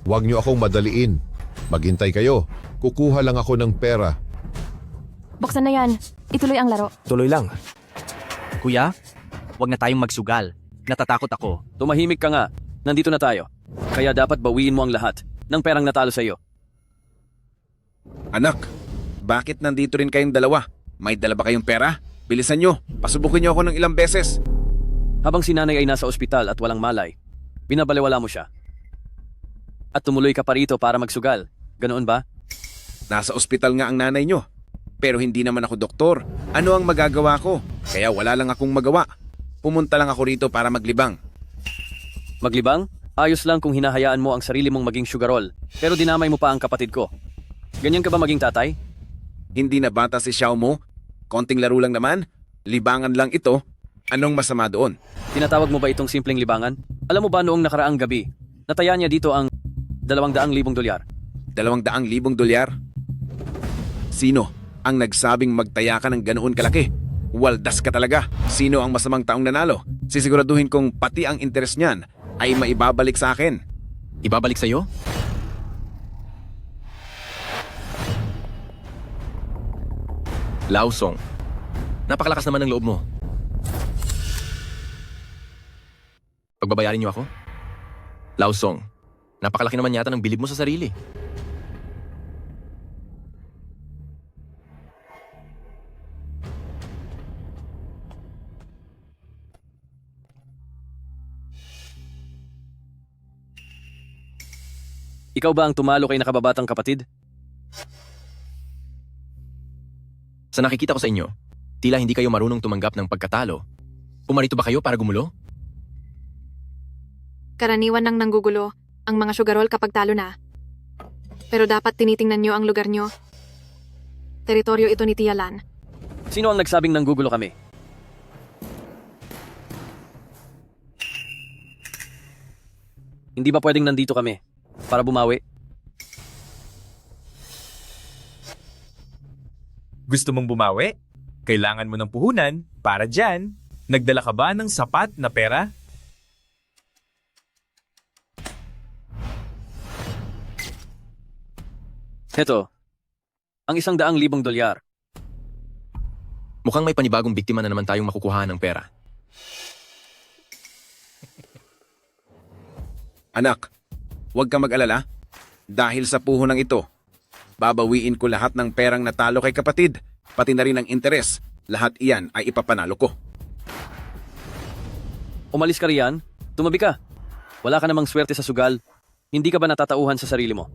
Huwag niyo akong madaliin. Maghintay kayo. Kukuha lang ako ng pera. Buksan na yan. Ituloy ang laro. Tuloy lang. Kuya, wag na tayong magsugal. Natatakot ako. Tumahimik ka nga. Nandito na tayo. Kaya dapat bawiin mo ang lahat ng perang natalo sa iyo. Anak, bakit nandito rin kayong dalawa? May dala ba kayong pera? Bilisan nyo, pasubukin nyo ako ng ilang beses. Habang si nanay ay nasa ospital at walang malay, binabalewala mo siya. At tumuloy ka pa rito para magsugal. Ganoon ba? Nasa ospital nga ang nanay nyo. Pero hindi naman ako doktor. Ano ang magagawa ko? Kaya wala lang akong magawa. Pumunta lang ako rito para maglibang. Maglibang? Ayos lang kung hinahayaan mo ang sarili mong maging sugarol. Pero dinamay mo pa ang kapatid ko. Ganyan ka ba maging tatay? Hindi na bata si Xiao mo. Konting laro lang naman. Libangan lang ito. Anong masama doon? Tinatawag mo ba itong simpleng libangan? Alam mo ba noong nakaraang gabi, nataya niya dito ang 200,000 dolyar. 200,000 dolyar? Sino ang nagsabing magtaya ka ng ganoon kalaki? Waldas ka talaga. Sino ang masamang taong nanalo? Sisiguraduhin kong pati ang interes niyan ay maibabalik sa akin. Ibabalik sa'yo? Laosong. Napakalakas naman ng loob mo. Pagbabayarin niyo ako? Laosong. Napakalaki naman yata ng bilib mo sa sarili. Ikaw ba ang tumalo kay nakababatang kapatid? Sa nakikita ko sa inyo, tila hindi kayo marunong tumanggap ng pagkatalo. Pumarito ba kayo para gumulo? Karaniwan nang nanggugulo ang mga sugarol kapag talo na. Pero dapat tinitingnan nyo ang lugar nyo. Teritoryo ito ni Tia Lan. Sino ang nagsabing nanggugulo kami? Hindi ba pwedeng nandito kami para bumawi? Gusto mong bumawi? Kailangan mo ng puhunan para dyan. Nagdala ka ba ng sapat na pera? Heto, ang 100,000 dolyar. Mukhang may panibagong biktima na naman tayong makukuha ng pera. Anak, huwag ka mag-alala. Dahil sa puhunan ito, babawiin ko lahat ng perang natalo kay kapatid, pati na rin ang interes. Lahat iyan ay ipapanalo ko. Umalis ka riyan, tumabi ka. Wala ka namang swerte sa sugal. Hindi ka ba natatauhan sa sarili mo?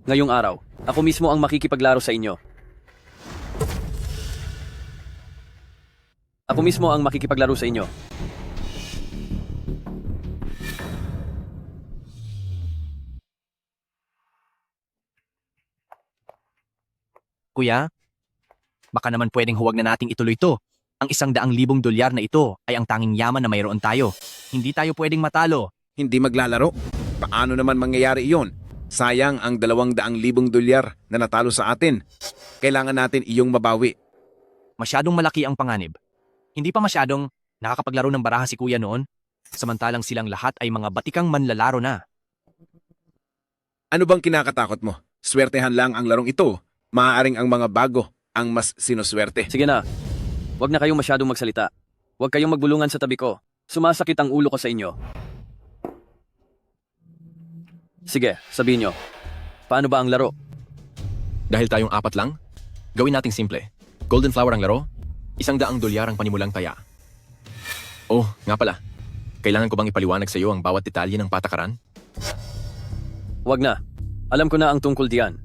Ngayong araw, ako mismo ang makikipaglaro sa inyo. Ako mismo ang makikipaglaro sa inyo. Kuya, baka naman pwedeng huwag na nating ituloy to. Ang 100,000 dolyar na ito ay ang tanging yaman na mayroon tayo. Hindi tayo pwedeng matalo. Hindi maglalaro? Paano naman mangyayari iyon? Sayang ang 200,000 dolyar na natalo sa atin. Kailangan natin iyong mabawi. Masyadong malaki ang panganib. Hindi pa masyadong nakakapaglaro ng baraha si kuya noon, samantalang silang lahat ay mga batikang manlalaro na. Ano bang kinakatakot mo? Swertehan lang ang larong ito. Maaaring ang mga bago ang mas sinuswerte. Sige na, huwag na kayong masyadong magsalita. Huwag kayong magbulungan sa tabi ko. Sumasakit ang ulo ko sa inyo. Sige, sabihin nyo. Paano ba ang laro? Dahil tayong apat lang, gawin nating simple. Golden Flower ang laro, 100 dolyar ang panimulang taya. Oh, nga pala. Kailangan ko bang ipaliwanag sa iyo ang bawat detalye ng patakaran? Huwag na. Alam ko na ang tungkol diyan.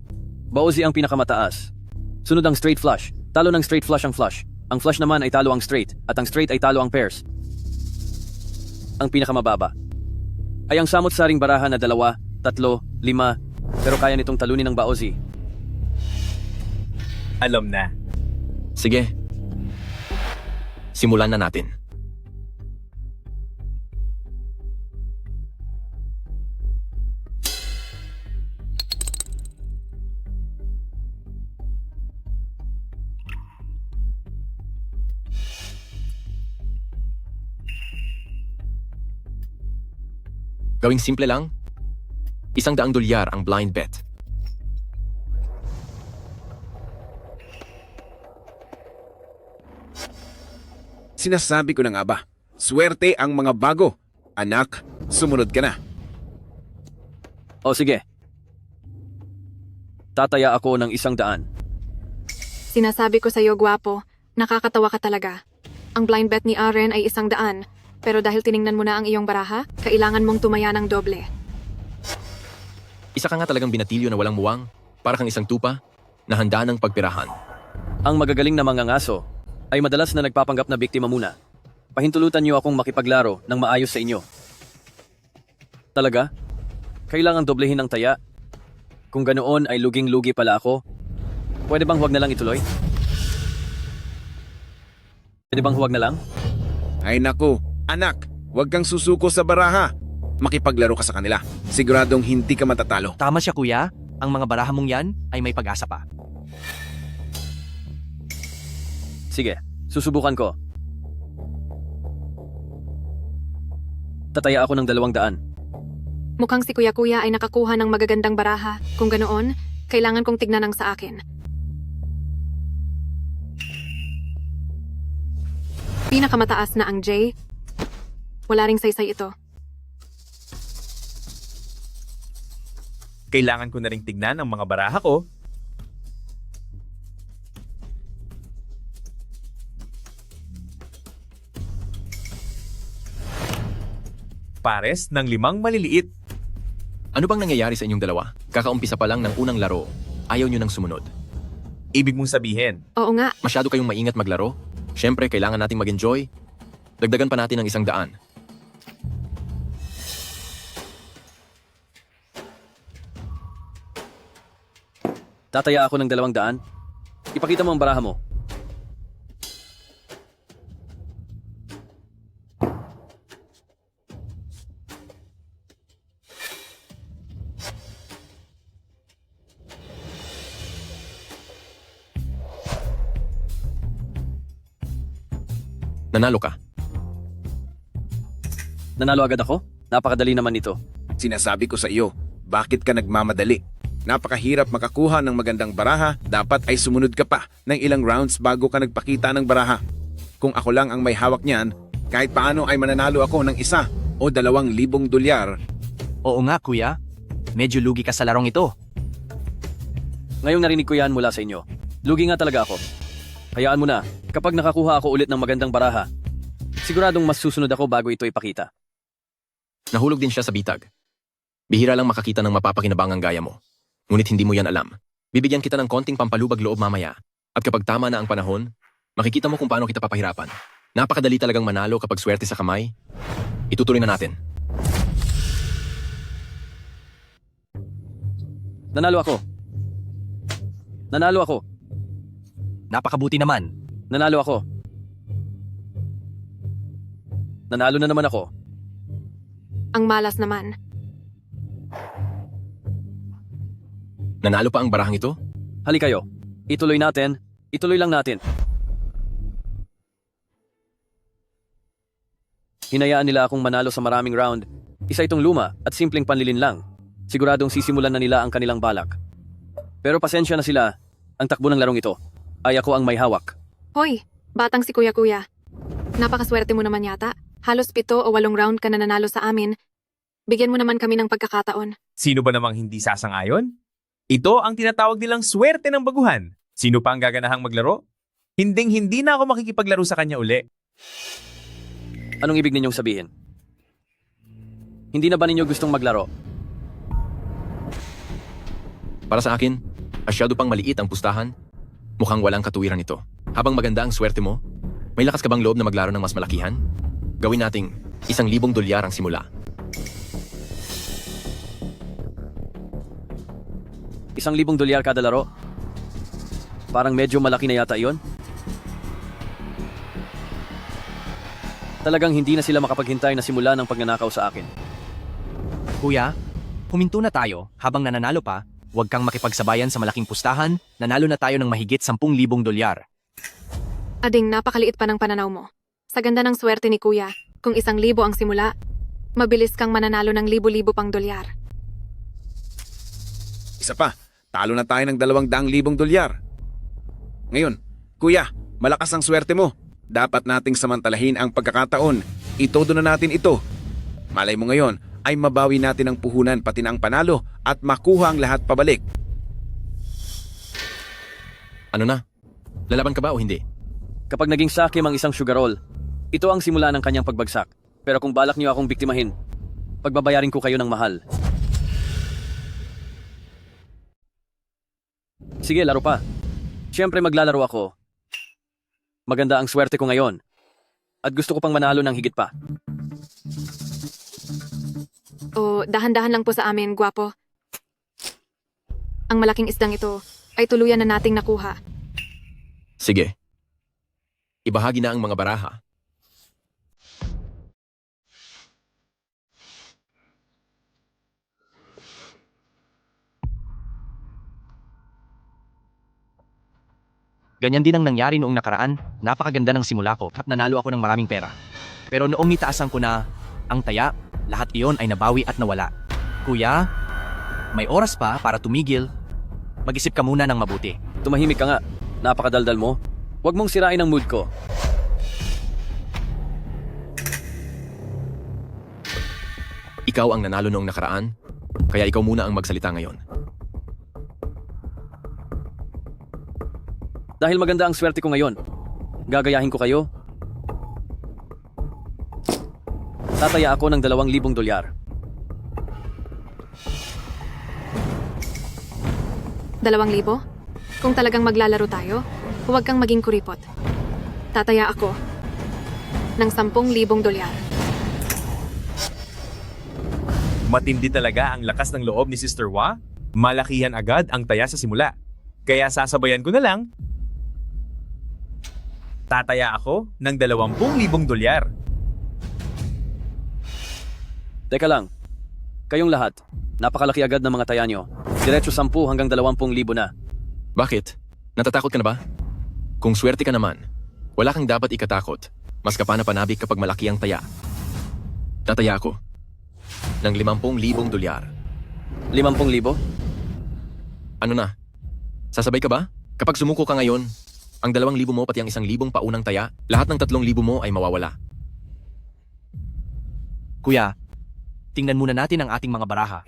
Baozi ang pinakamataas. Sunod ang straight flush. Talo ng straight flush ang flush. Ang flush naman ay talo ang straight, at ang straight ay talo ang pairs. Ang pinakamababa ay ang samot-saring baraha na 2, 3, 5, pero kaya nitong talunin ng Baozi. Alam na. Sige. Simulan na natin. Gawing simple lang, $100 ang blind bet. Sinasabi ko na nga ba, swerte ang mga bago. Anak, sumunod ka na. O sige. Tataya ako ng 100. Sinasabi ko sa'yo, gwapo, nakakatawa ka talaga. Ang blind bet ni Aren ay 100, pero dahil tiningnan mo na ang iyong baraha, kailangan mong tumaya ng doble. Isa ka nga talagang binatilyo na walang muwang, para kang isang tupa na handa ng pagpirahan. Ang magagaling na mga ngaso ay madalas na nagpapanggap na biktima muna. Pahintulutan niyo akong makipaglaro ng maayos sa inyo. Talaga? Kailangan doblehin ang taya? Kung ganoon ay luging-lugi pala ako. Pwede bang huwag na lang ituloy? Pwede bang huwag na lang? Ay naku, anak, huwag kang susuko sa baraha. Makipaglaro ka sa kanila. Siguradong hindi ka matatalo. Tama siya kuya, ang mga baraha mong yan ay may pag-asa pa. Sige, susubukan ko. Tataya ako ng 200. Mukhang si Kuya-Kuya ay nakakuha ng magagandang baraha. Kung ganoon, kailangan kong tignan ang sa akin. Pinakamataas na ang J. Wala ring saysay ito. Kailangan ko na ring tignan ang mga baraha ko. Pares ng 5 maliliit. Ano bang nangyayari sa inyong dalawa? Kakaumpisa pa lang ng unang laro, ayaw nyo nang sumunod. Ibig mong sabihin, Oo nga, Masyado kayong maingat maglaro? Siyempre, kailangan nating mag-enjoy. Dagdagan pa natin ng 100. Tataya ako ng 200. Ipakita mo ang baraha mo. Nanalo ka. Nanalo agad ako? Napakadali naman ito. Sinasabi ko sa iyo, bakit ka nagmamadali? Napakahirap makakuha ng magandang baraha, dapat ay sumunod ka pa ng ilang rounds bago ka nagpakita ng baraha. Kung ako lang ang may hawak niyan, kahit paano ay mananalo ako ng $1 o $2,000. Oo nga kuya, medyo lugi ka sa larong ito. Ngayong narinig ko yan mula sa inyo. Lugi nga talaga ako. Hayaan mo na, kapag nakakuha ako ulit ng magandang baraha, siguradong mas susunod ako bago ito ipakita. Nahulog din siya sa bitag. Bihira lang makakita ng mapapakinabangang gaya mo. Ngunit hindi mo yan alam. Bibigyan kita ng konting pampalubag loob mamaya. At kapag tama na ang panahon, makikita mo kung paano kita papahirapan. Napakadali talagang manalo kapag swerte sa kamay. Itutuloy na natin. Nanalo ako. Nanalo ako. Napakabuti naman. Nanalo ako. Nanalo na naman ako. ang malas naman. Nanalo pa ang barahang ito? Hali kayo. Ituloy natin. Ituloy lang natin. Hinayaan nila akong manalo sa maraming round. Isa itong luma at simpleng panlilin lang. Siguradong sisimulan na nila ang kanilang balak. Pero pasensya na sila. Ang takbo ng larong ito ay ako ang may hawak. Hoy, batang si Kuya-Kuya. Napakaswerte mo naman yata. Halos 7 o 8 round ka na nanalo sa amin. Bigyan mo naman kami ng pagkakataon. Sino ba namang hindi sasang-ayon? Ito ang tinatawag nilang swerte ng baguhan. Sino pa ang gaganahang maglaro? Hinding-hindi na ako makikipaglaro sa kanya uli. Anong ibig ninyong sabihin? Hindi na ba ninyo gustong maglaro? Para sa akin, masyado pang maliit ang pustahan. Mukhang walang katuwiran ito. Habang maganda ang swerte mo, may lakas ka bang loob na maglaro ng mas malakihan? Gawin nating $1,000 ang simula. $1,000 kada laro? Parang medyo malaki na yata iyon. Talagang hindi na sila makapaghintay na simula ng pagnanakaw sa akin. Kuya, huminto na tayo habang nananalo pa. Huwag kang makipagsabayan sa malaking pustahan. Nanalo na tayo ng mahigit $10,000. Ading, napakaliit pa ng pananaw mo. Sa ganda ng swerte ni Kuya, kung $1,000 ang simula, mabilis kang mananalo ng libo-libo pang dolyar. Isa pa, talo na tayo ng 200,000 dolyar. Ngayon, kuya, malakas ang swerte mo. Dapat nating samantalahin ang pagkakataon. Itodo na natin ito. Malay mo ngayon ay mabawi natin ang puhunan pati na ang panalo at makuha ang lahat pabalik. Ano na? Lalaban ka ba o hindi? Kapag naging sa akin ang isang sugarol, ito ang simula ng kanyang pagbagsak. Pero kung balak niyo akong biktimahin, pagbabayarin ko kayo ng mahal. Sige, laro pa. Siyempre maglalaro ako. Maganda ang swerte ko ngayon. At gusto ko pang manalo ng higit pa. O dahan-dahan lang po sa amin, gwapo. Ang malaking isdang ito ay tuluyan na nating nakuha. Sige. Ibahagi na ang mga baraha. Ganyan din ang nangyari noong nakaraan. Napakaganda ng simula ko at nanalo ako ng maraming pera. Pero noong itaasan ko na ang taya, lahat iyon ay nabawi at nawala. Kuya, may oras pa para tumigil. Mag-isip ka muna ng mabuti. Tumahimik ka nga. Napakadaldal mo. Huwag mong sirain ang mood ko. Ikaw ang nanalo noong nakaraan, kaya ikaw muna ang magsalita ngayon. Dahil maganda ang swerte ko ngayon, gagayahin ko kayo. Tataya ako ng 2,000 dolyar. 2,000? Kung talagang maglalaro tayo, huwag kang maging kuripot. Tataya ako ng 10,000 dolyar. Matindi talaga ang lakas ng loob ni Sister Wa. Malakihan agad ang taya sa simula. Kaya sasabayan ko na lang. Tataya ako ng 20,000 dolyar. Teka lang. Kayong lahat, napakalaki agad ng mga taya nyo. Diretso 10 hanggang 20,000 na. Bakit? Natatakot ka na ba? Kung swerte ka naman, wala kang dapat ikatakot. Mas kapana-panabik kapag malaki ang taya. Tataya ako ng 50,000 dolyar. 50,000? Ano na? Sasabay ka ba? Kapag sumuko ka ngayon, ang 2,000 mo pati ang 1,000 paunang taya, lahat ng 3,000 mo ay mawawala. Kuya, tingnan muna natin ang ating mga baraha.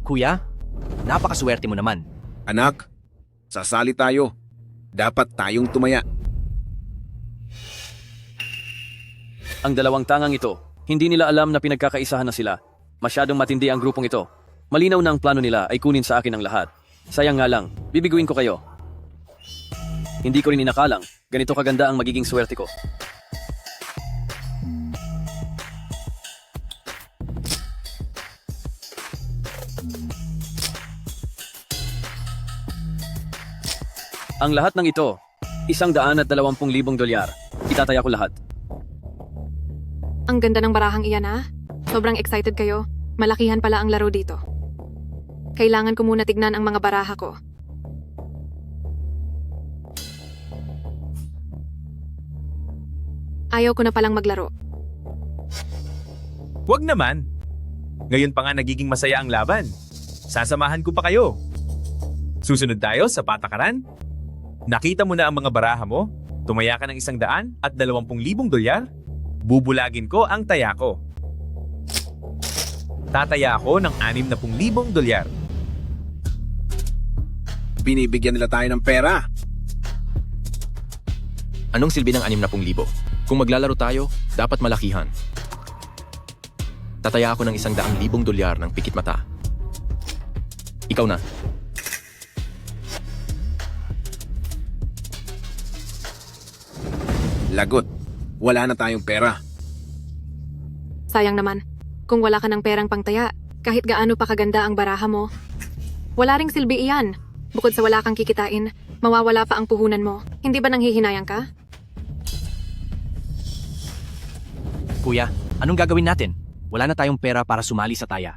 Kuya, napakaswerte mo naman. Anak, sasali tayo. Dapat tayong tumaya. Ang dalawang tangang ito, hindi nila alam na pinagkakaisahan na sila. Masyadong matindi ang grupong ito. Malinaw na ang plano nila ay kunin sa akin ang lahat. Sayang nga lang, bibiguin ko kayo. Hindi ko rin inakalang, ganito kaganda ang magiging swerte ko. Ang lahat ng ito, 120,000 dolyar. Itataya ko lahat. Ang ganda ng barahang iyan ah. Sobrang excited kayo. Malakihan pala ang laro dito. Kailangan ko muna tignan ang mga baraha ko. Ayaw ko na palang maglaro. Huwag naman. Ngayon pa nga nagiging masaya ang laban. Sasamahan ko pa kayo. Susunod tayo sa patakaran. Nakita mo na ang mga baraha mo? Tumaya ka ng 120,000 dolyar? Bubulagin ko ang taya ko. Tataya ako ng 60,000 dolyar. Binibigyan nila tayo ng pera. Anong silbi ng 60,000? Kung maglalaro tayo, dapat malakihan. Tataya ako ng 100,000 dolyar ng pikit mata. Ikaw na. Lagot. Wala na tayong pera. Sayang naman, kung wala ka ng perang pangtaya, kahit gaano pa kaganda ang baraha mo, wala ring silbi iyan. Bukod sa wala kang kikitain, mawawala pa ang puhunan mo. Hindi ba nanghihinayang ka? Kuya, anong gagawin natin? Wala na tayong pera para sumali sa taya.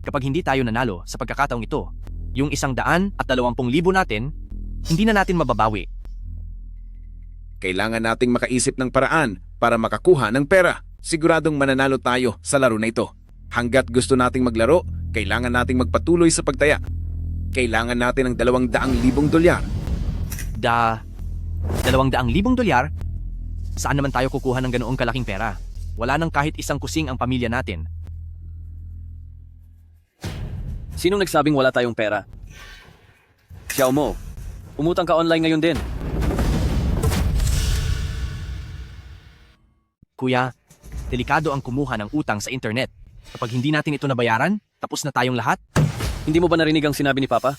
Kapag hindi tayo nanalo sa pagkakataong ito, yung 100,000 at 20,000 natin, hindi na natin mababawi. Kailangan nating makaisip ng paraan para makakuha ng pera. Siguradong mananalo tayo sa laro na ito. Hanggat gusto nating maglaro, kailangan nating magpatuloy sa pagtaya. Kailangan natin ng $200,000. 200,000 dolyar? Saan naman tayo kukuha ng ganoong kalaking pera? Wala nang kahit isang kusing ang pamilya natin. Sinong nagsabing wala tayong pera? Xiao Mo, umutang ka online ngayon din. Kuya, delikado ang kumuha ng utang sa internet. Kapag hindi natin ito nabayaran, tapos na tayong lahat. Hindi mo ba narinig ang sinabi ni Papa?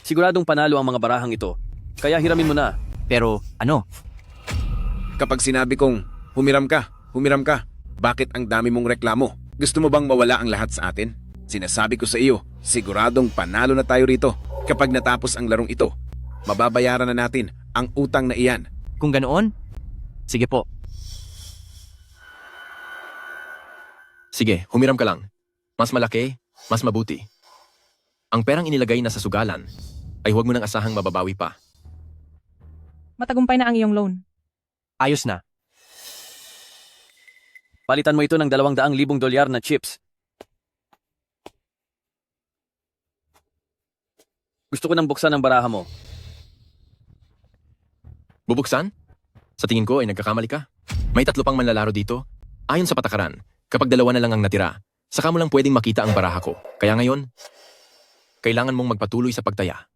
Siguradong panalo ang mga barahang ito. Kaya hiramin mo na. Pero ano? Kapag sinabi kong, humiram ka, bakit ang dami mong reklamo? Gusto mo bang mawala ang lahat sa atin? Sinasabi ko sa iyo, siguradong panalo na tayo rito. Kapag natapos ang larong ito, mababayaran na natin ang utang na iyan. Kung ganoon? Sige po. Sige, humiram ka lang. Mas malaki, mas mabuti. Ang perang inilagay na sa sugalan ay huwag mo nang asahang mababawi pa. Matagumpay na ang iyong loan. Ayos na. Palitan mo ito ng $200,000 na chips. Gusto ko nang buksan ang baraha mo. Bubuksan? Sa tingin ko ay nagkakamali ka. May 3 pang manlalaro dito. Ayon sa patakaran, kapag 2 na lang ang natira, saka mo lang pwedeng makita ang baraha ko. Kaya ngayon, kailangan mong magpatuloy sa pagtaya.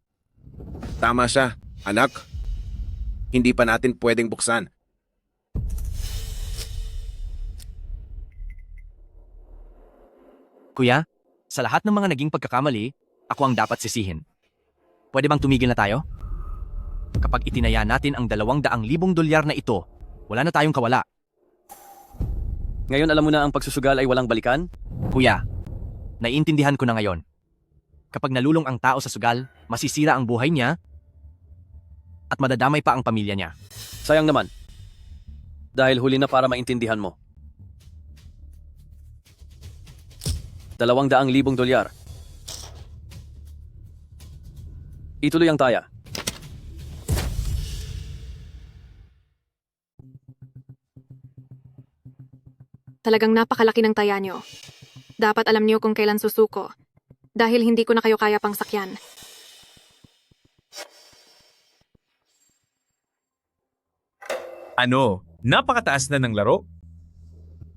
Tama siya, anak. Hindi pa natin pwedeng buksan. Kuya, sa lahat ng mga naging pagkakamali, ako ang dapat sisihin. Pwede bang tumigil na tayo? Kapag itinaya natin ang $200,000 na ito, wala na tayong kawala. Ngayon alam mo na ang pagsusugal ay walang balikan? Kuya, naiintindihan ko na ngayon. Kapag nalulong ang tao sa sugal, masisira ang buhay niya at madadamay pa ang pamilya niya. Sayang naman. Dahil huli na para maintindihan mo. $200,000. Ituloy ang taya. Talagang napakalaki ng taya nyo. Dapat alam nyo kung kailan susuko. Dahil hindi ko na kayo kaya pang sakyan. Ano? Napakataas na ng laro?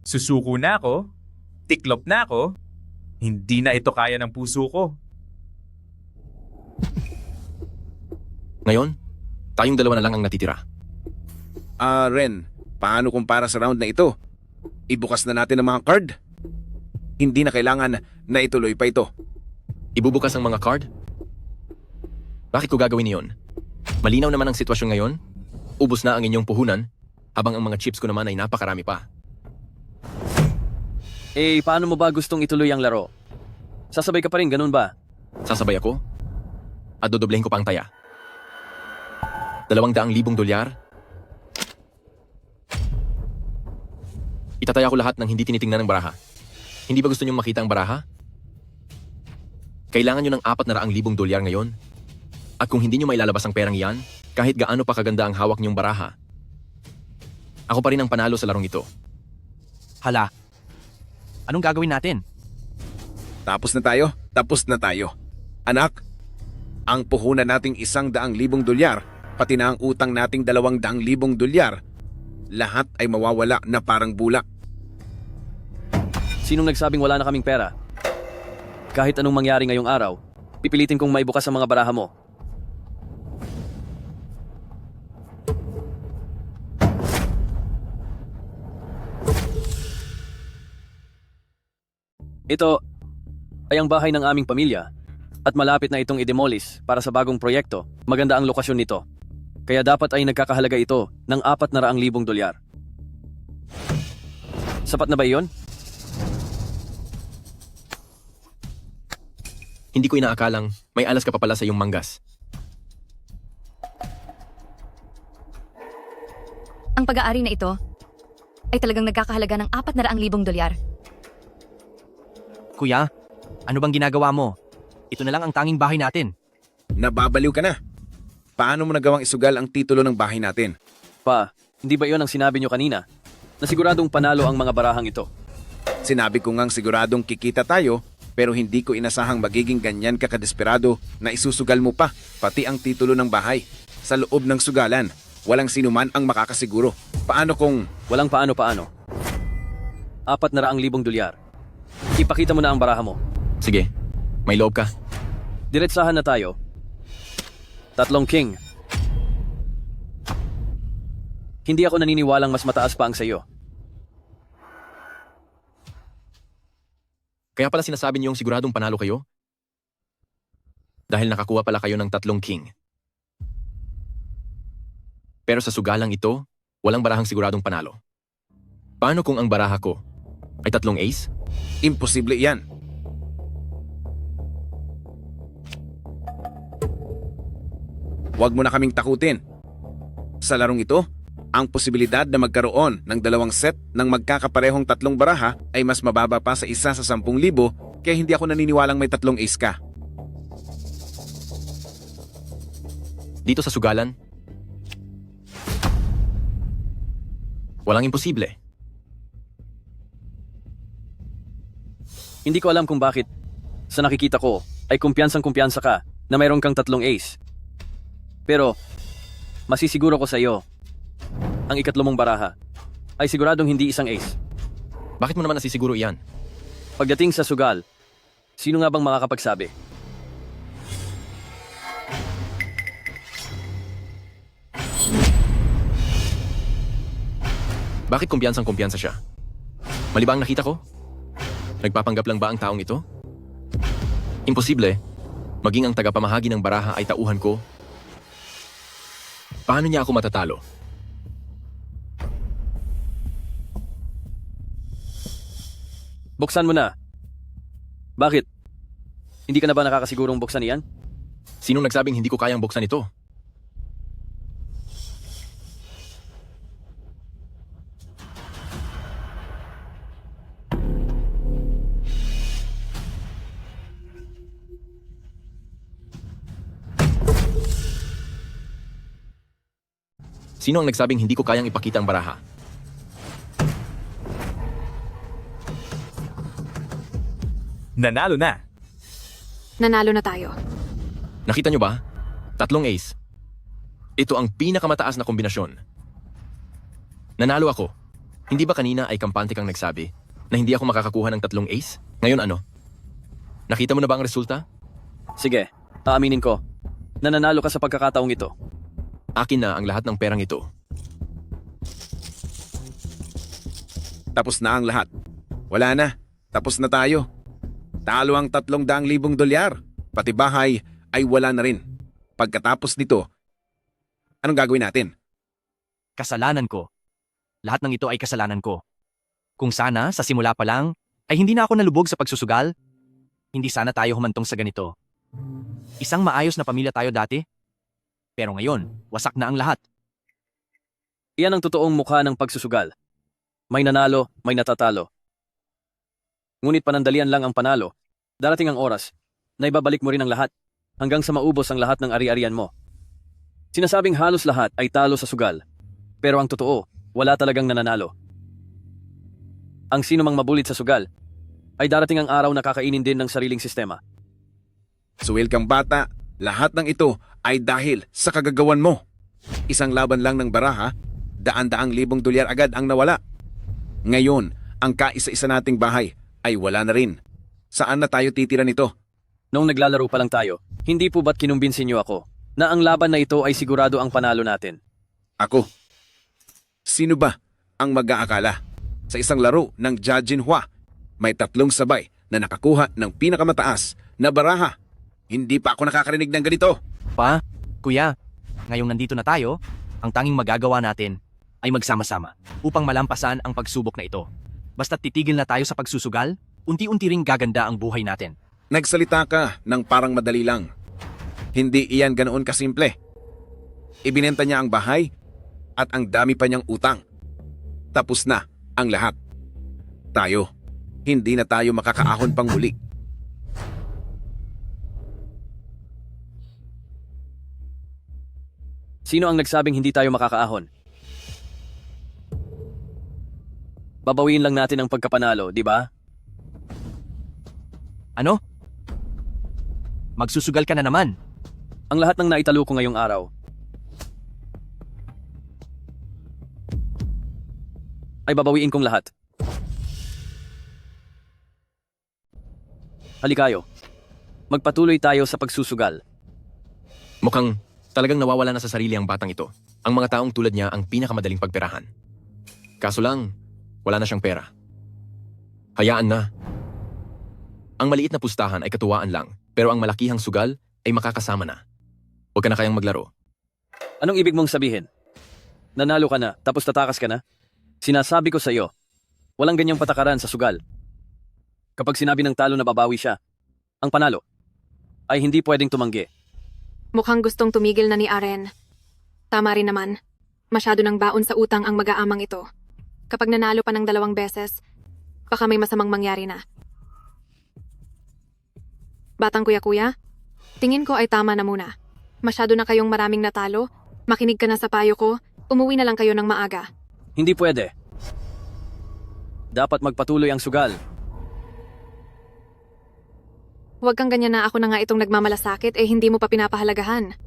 Susuko na ako? Tiklop na ako? Hindi na ito kaya ng puso ko. Ngayon, tayong 2 na lang ang natitira. Ren, paano kung para sa round na ito? Ibukas na natin ang mga card? Hindi na kailangan na ituloy pa ito. Ibubukas ang mga card? Bakit ko gagawin iyon? Malinaw naman ang sitwasyon ngayon. Ubos na ang inyong puhunan, habang ang mga chips ko naman ay napakarami pa. Eh, paano mo ba gustong ituloy ang laro? Sasabay ka pa rin, ganun ba? Sasabay ako? At dodoblehin ko pa ang taya. $200,000? Itataya ko lahat ng hindi tinitingnan ng baraha. Hindi ba gusto niyong makita ang baraha? Kailangan niyo ng $400,000 ngayon. At kung hindi niyo mailalabas ang perang iyan, kahit gaano pa kaganda ang hawak niyong baraha, ako pa rin ang panalo sa larong ito. Hala, anong gagawin natin? Tapos na tayo? Tapos na tayo. Anak, ang puhunan nating $100,000, pati na ang utang nating $200,000, lahat ay mawawala na parang bulak. Sinong nagsabing wala na kaming pera? Kahit anong mangyari ngayong araw, pipilitin kong maibukas ang mga baraha mo. Ito ay ang bahay ng aming pamilya at malapit na itong i-demolish para sa bagong proyekto. Maganda ang lokasyon nito. Kaya dapat ay nagkakahalaga ito ng $400,000. Sapat na ba iyon? Hindi ko inaakalang may alas ka pa pala sa iyong manggas. Ang pag-aari na ito ay talagang nagkakahalaga ng 400,000 dolyar. Kuya, ano bang ginagawa mo? Ito na lang ang tanging bahay natin. Nababaliw ka na. Paano mo nagawang isugal ang titulo ng bahay natin? Pa, hindi ba iyon ang sinabi nyo kanina? Na siguradong panalo ang mga barahang ito. Sinabi ko ngang siguradong kikita tayo, pero hindi ko inasahang magiging ganyan ka kadesperado na isusugal mo pa, pati ang titulo ng bahay. Sa loob ng sugalan, walang sinuman ang makakasiguro. Paano kung... Walang paano-paano. 400,000 dolyar. Ipakita mo na ang baraha mo. Sige, may loob ka. Diretsahan na tayo. 3 king. Hindi ako naniniwalang mas mataas pa ang sayo. Kaya pala sinasabi niyong siguradong panalo kayo? Dahil nakakuha pala kayo ng 3 king. Pero sa sugalang ito, walang barahang siguradong panalo. Paano kung ang baraha ko ay 3 ace? Imposible iyan. Huwag mo na kaming takutin. Sa larong ito, ang posibilidad na magkaroon ng 2 set ng magkakaparehong 3 baraha ay mas mababa pa sa isa sa 10,000 kaya hindi ako naniniwalang may 3 ace ka. Dito sa sugalan, walang imposible. Hindi ko alam kung bakit. Sa nakikita ko, ay kumpiyansang-kumpiyansa ka na mayroon kang 3 ace. Pero, masisiguro ko sa iyo, ang ikatlo mong baraha ay siguradong hindi isang ace. Bakit mo naman nasisiguro iyan? Pagdating sa sugal, sino nga bang makakapagsabi? Bakit kumpiyansang-kumpiyansa siya? Mali ba ang nakita ko? Nagpapanggap lang ba ang taong ito? Imposible. Maging ang tagapamahagi ng baraha ay tauhan ko. Paano niya ako matatalo? Buksan mo na. Bakit? Hindi ka na ba nakakasigurong buksan iyan? Sinong nagsabing hindi ko kayang buksan ito? Sino ang nagsabing hindi ko kayang ipakita ang baraha? Nanalo na. Nanalo na tayo. Nakita nyo ba? 3 ace. Ito ang pinakamataas na kombinasyon. Nanalo ako. Hindi ba kanina ay kampante kang nagsabi na hindi ako makakakuha ng 3 ace? Ngayon ano? Nakita mo na ba ang resulta? Sige, aaminin ko. Nananalo ka sa pagkakataong ito. Akin na ang lahat ng perang ito. Tapos na ang lahat. Wala na. Tapos na tayo. Talo ang 300,000 dolyar. Pati bahay ay wala na rin. Pagkatapos nito, anong gagawin natin? Kasalanan ko. Lahat ng ito ay kasalanan ko. Kung sana, sa simula pa lang, ay hindi na ako nalubog sa pagsusugal, hindi sana tayo humantong sa ganito. Isang maayos na pamilya tayo dati, pero ngayon, wasak na ang lahat. Iyan ang totoong mukha ng pagsusugal. May nanalo, may natatalo. Ngunit panandalian lang ang panalo. Darating ang oras na ibabalik mo rin ang lahat hanggang sa maubos ang lahat ng ari-arian mo. Sinasabing halos lahat ay talo sa sugal. Pero ang totoo, wala talagang nananalo. Ang sino mang mabulit sa sugal ay darating ang araw na kakainin din ng sariling sistema. Suwil kang bata, lahat ng ito ay dahil sa kagagawan mo. Isang laban lang ng baraha, daan-daang libong dolyar agad ang nawala. Ngayon, ang kaisa-isa nating bahay ay wala na rin. Saan na tayo titira nito? Noong naglalaro pa lang tayo, hindi po ba't kinumbinsin niyo ako na ang laban na ito ay sigurado ang panalo natin? Ako. Sino ba ang mag-aakala? Sa isang laro ng Jajinhua, may 3 sabay na nakakuha ng pinakamataas na baraha. Hindi pa ako nakakarinig ng ganito. Pa, kuya, ngayong nandito na tayo, ang tanging magagawa natin ay magsama-sama upang malampasan ang pagsubok na ito. Basta't titigil na tayo sa pagsusugal, unti-unti ring gaganda ang buhay natin. Nagsalita ka ng parang madali lang. Hindi iyan ganoon kasimple. Ibinenta niya ang bahay at ang dami pa niyang utang. Tapos na ang lahat. Tayo, hindi na tayo makakaahon pang muli. Sino ang nagsabing hindi tayo makakaahon? Babawiin lang natin ang pagkapanalo, di ba? Ano? Magsusugal ka na naman. Ang lahat ng naitalo ko ngayong araw ay babawiin kong lahat. Halikayo. Magpatuloy tayo sa pagsusugal. Mukhang talagang nawawala na sa sarili ang batang ito. Ang mga taong tulad niya ang pinakamadaling pagperahan. Kaso lang, wala na siyang pera. Hayaan na. Ang maliit na pustahan ay katuwaan lang, pero ang malakihang sugal ay makakasama na. Huwag ka na kayang maglaro. Anong ibig mong sabihin? Nanalo ka na, tapos tatakas ka na? Sinasabi ko sa iyo, walang ganyang patakaran sa sugal. Kapag sinabi ng talo na babawi siya, ang panalo ay hindi pwedeng tumanggi. Mukhang gustong tumigil na ni Aren. Tama rin naman. Masyado ng baon sa utang ang mag-aamang ito. Kapag nanalo pa ng 2 beses, baka may masamang mangyari na. Batang kuya-kuya, tingin ko ay tama na muna. Masyado na kayong maraming natalo, makinig ka na sa payo ko, umuwi na lang kayo ng maaga. Hindi pwede. Dapat magpatuloy ang sugal. Huwag kang ganyan na ako na nga itong nagmamalasakit hindi mo pa pinapahalagahan.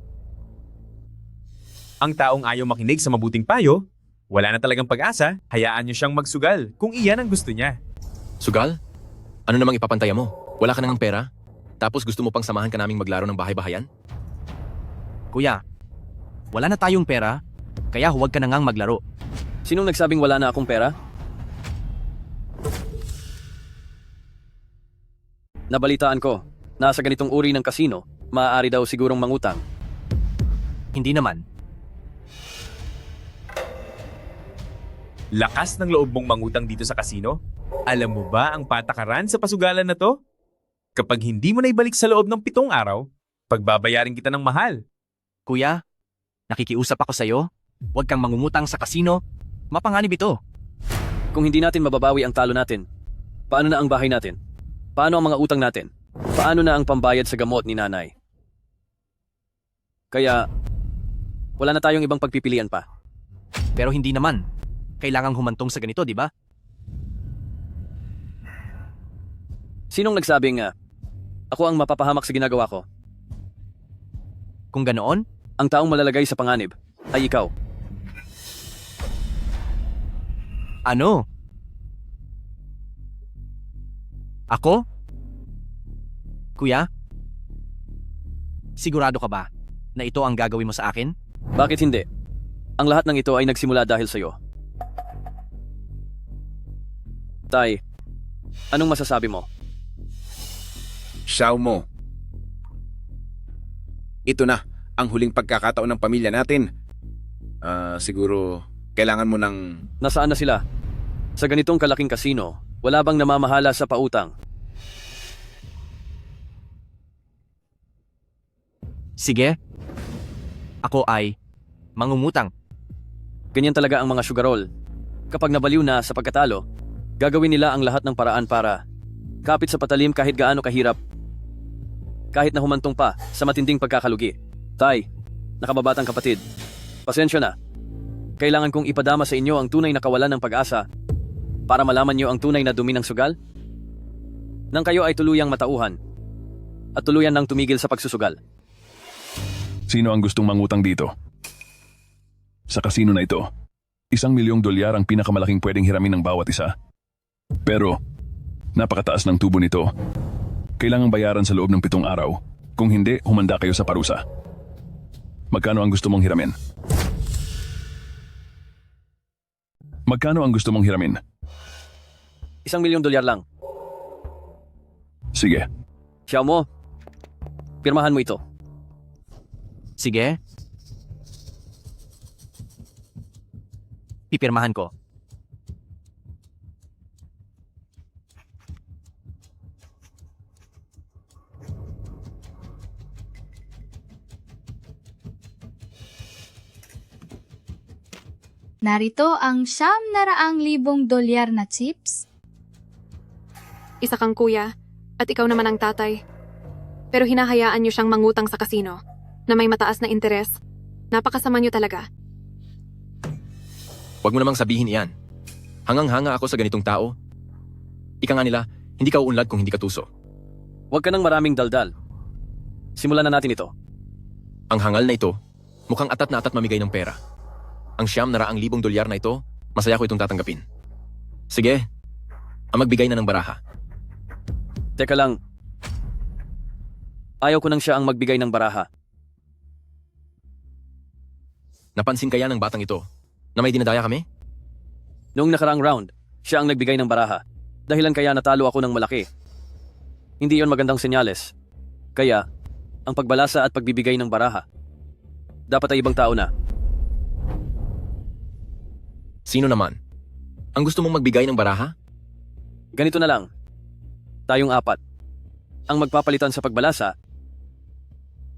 Ang taong ayaw makinig sa mabuting payo, wala na talagang pag-asa, hayaan niyo siyang magsugal kung iyan ang gusto niya. Sugal? Ano namang ipapantaya mo? Wala ka nang pera? Tapos gusto mo pang samahan ka naming maglaro ng bahay-bahayan? Kuya, wala na tayong pera, kaya huwag ka na ngang maglaro. Sinong nagsabing wala na akong pera? Nabalitaan ko, nasa ganitong uri ng kasino, maaari daw sigurong mangutang. Hindi naman. Lakas ng loob mong mangutang dito sa kasino? Alam mo ba ang patakaran sa pasugalan na to? Kapag hindi mo na ibalik sa loob ng 7 araw, pagbabayarin kita ng mahal. Kuya, nakikiusap ako sa'yo. Huwag kang mangungutang sa kasino. Mapanganib ito. Kung hindi natin mababawi ang talo natin, paano na ang bahay natin? Paano ang mga utang natin? Paano na ang pambayad sa gamot ni nanay? Kaya, wala na tayong ibang pagpipilian pa. Pero hindi naman. Kailangang humantong sa ganito, di ba? Sinong nagsabing ako ang mapapahamak sa ginagawa ko? Kung ganoon, Ang taong malalagay sa panganib ay ikaw. ano? Ako? Kuya? Sigurado ka ba na ito ang gagawin mo sa akin? Bakit hindi? Ang lahat ng ito ay nagsimula dahil sa'yo. Tay, anong masasabi mo? Xiao Mo. Ito na ang huling pagkakataon ng pamilya natin. Siguro kailangan mo ng... Nasaan na sila? Sa ganitong kalaking kasino, wala bang namamahala sa pautang? Sige. Ako ay mangungutang. Ganyan talaga ang mga sugarol. Kapag nabaliw na sa pagkatalo, gagawin nila ang lahat ng paraan para kapit sa patalim kahit gaano kahirap. Kahit na humantong pa sa matinding pagkakalugi. Tay, nakababatang kapatid, pasensya na. Kailangan kong ipadama sa inyo ang tunay na kawalan ng pag-asa para malaman niyo ang tunay na dumi ng sugal. Nang kayo ay tuluyang matauhan at tuluyan nang tumigil sa pagsusugal. Sino ang gustong mangutang dito? Sa kasino na ito, $1,000,000 ang pinakamalaking pwedeng hiramin ng bawat isa. Pero, napakataas ng tubo nito. Kailangang bayaran sa loob ng 7 araw. Kung hindi, humanda kayo sa parusa. Magkano ang gusto mong hiramin? Magkano ang gusto mong hiramin? $1,000,000 lang. Sige. Xiao Mo, pirmahan mo ito. Sige. Pipirmahan ko. Narito ang 900,000 na chips. Isa kang kuya, at ikaw naman ang tatay. Pero hinahayaan niyo siyang mangutang sa kasino, na may mataas na interes. Napakasama niyo talaga. Huwag mo namang sabihin iyan. Hangang-hanga ako sa ganitong tao. Ika nga nila, hindi ka uunlad kung hindi ka tuso. Huwag ka ng maraming daldal. Simulan na natin ito. Ang hangal na ito, mukhang atat na atat mamigay ng pera. Ang $900,000 na ito, masaya ko itong tatanggapin. Sige, ang magbigay na ng baraha. Teka lang. Ayaw ko nang siya ang magbigay ng baraha. Napansin kaya ng batang ito na may dinadaya kami? Noong nakaraang round, siya ang nagbigay ng baraha. Dahilan kaya natalo ako ng malaki. Hindi yon magandang senyales. Kaya, ang pagbalasa at pagbibigay ng baraha, dapat ay ibang tao na. Sino naman? Ang gusto mong magbigay ng baraha? Ganito na lang. Tayong apat. Ang magpapalitan sa pagbalasa.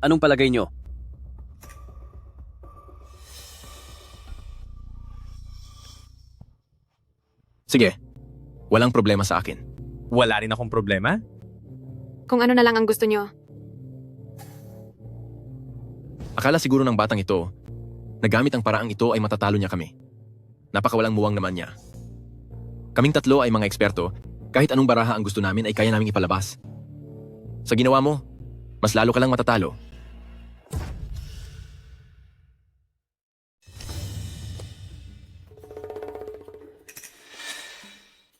Anong palagay nyo? Sige, walang problema sa akin. Wala rin akong problema. Kung ano na lang ang gusto niyo. Akala siguro ng batang ito, nagamit ang paraang ito ay matatalo niya kami. Napakawalang muwang naman niya. Kaming tatlo ay mga eksperto, kahit anong baraha ang gusto namin ay kaya naming ipalabas. Sa ginawa mo, mas lalo ka lang matatalo.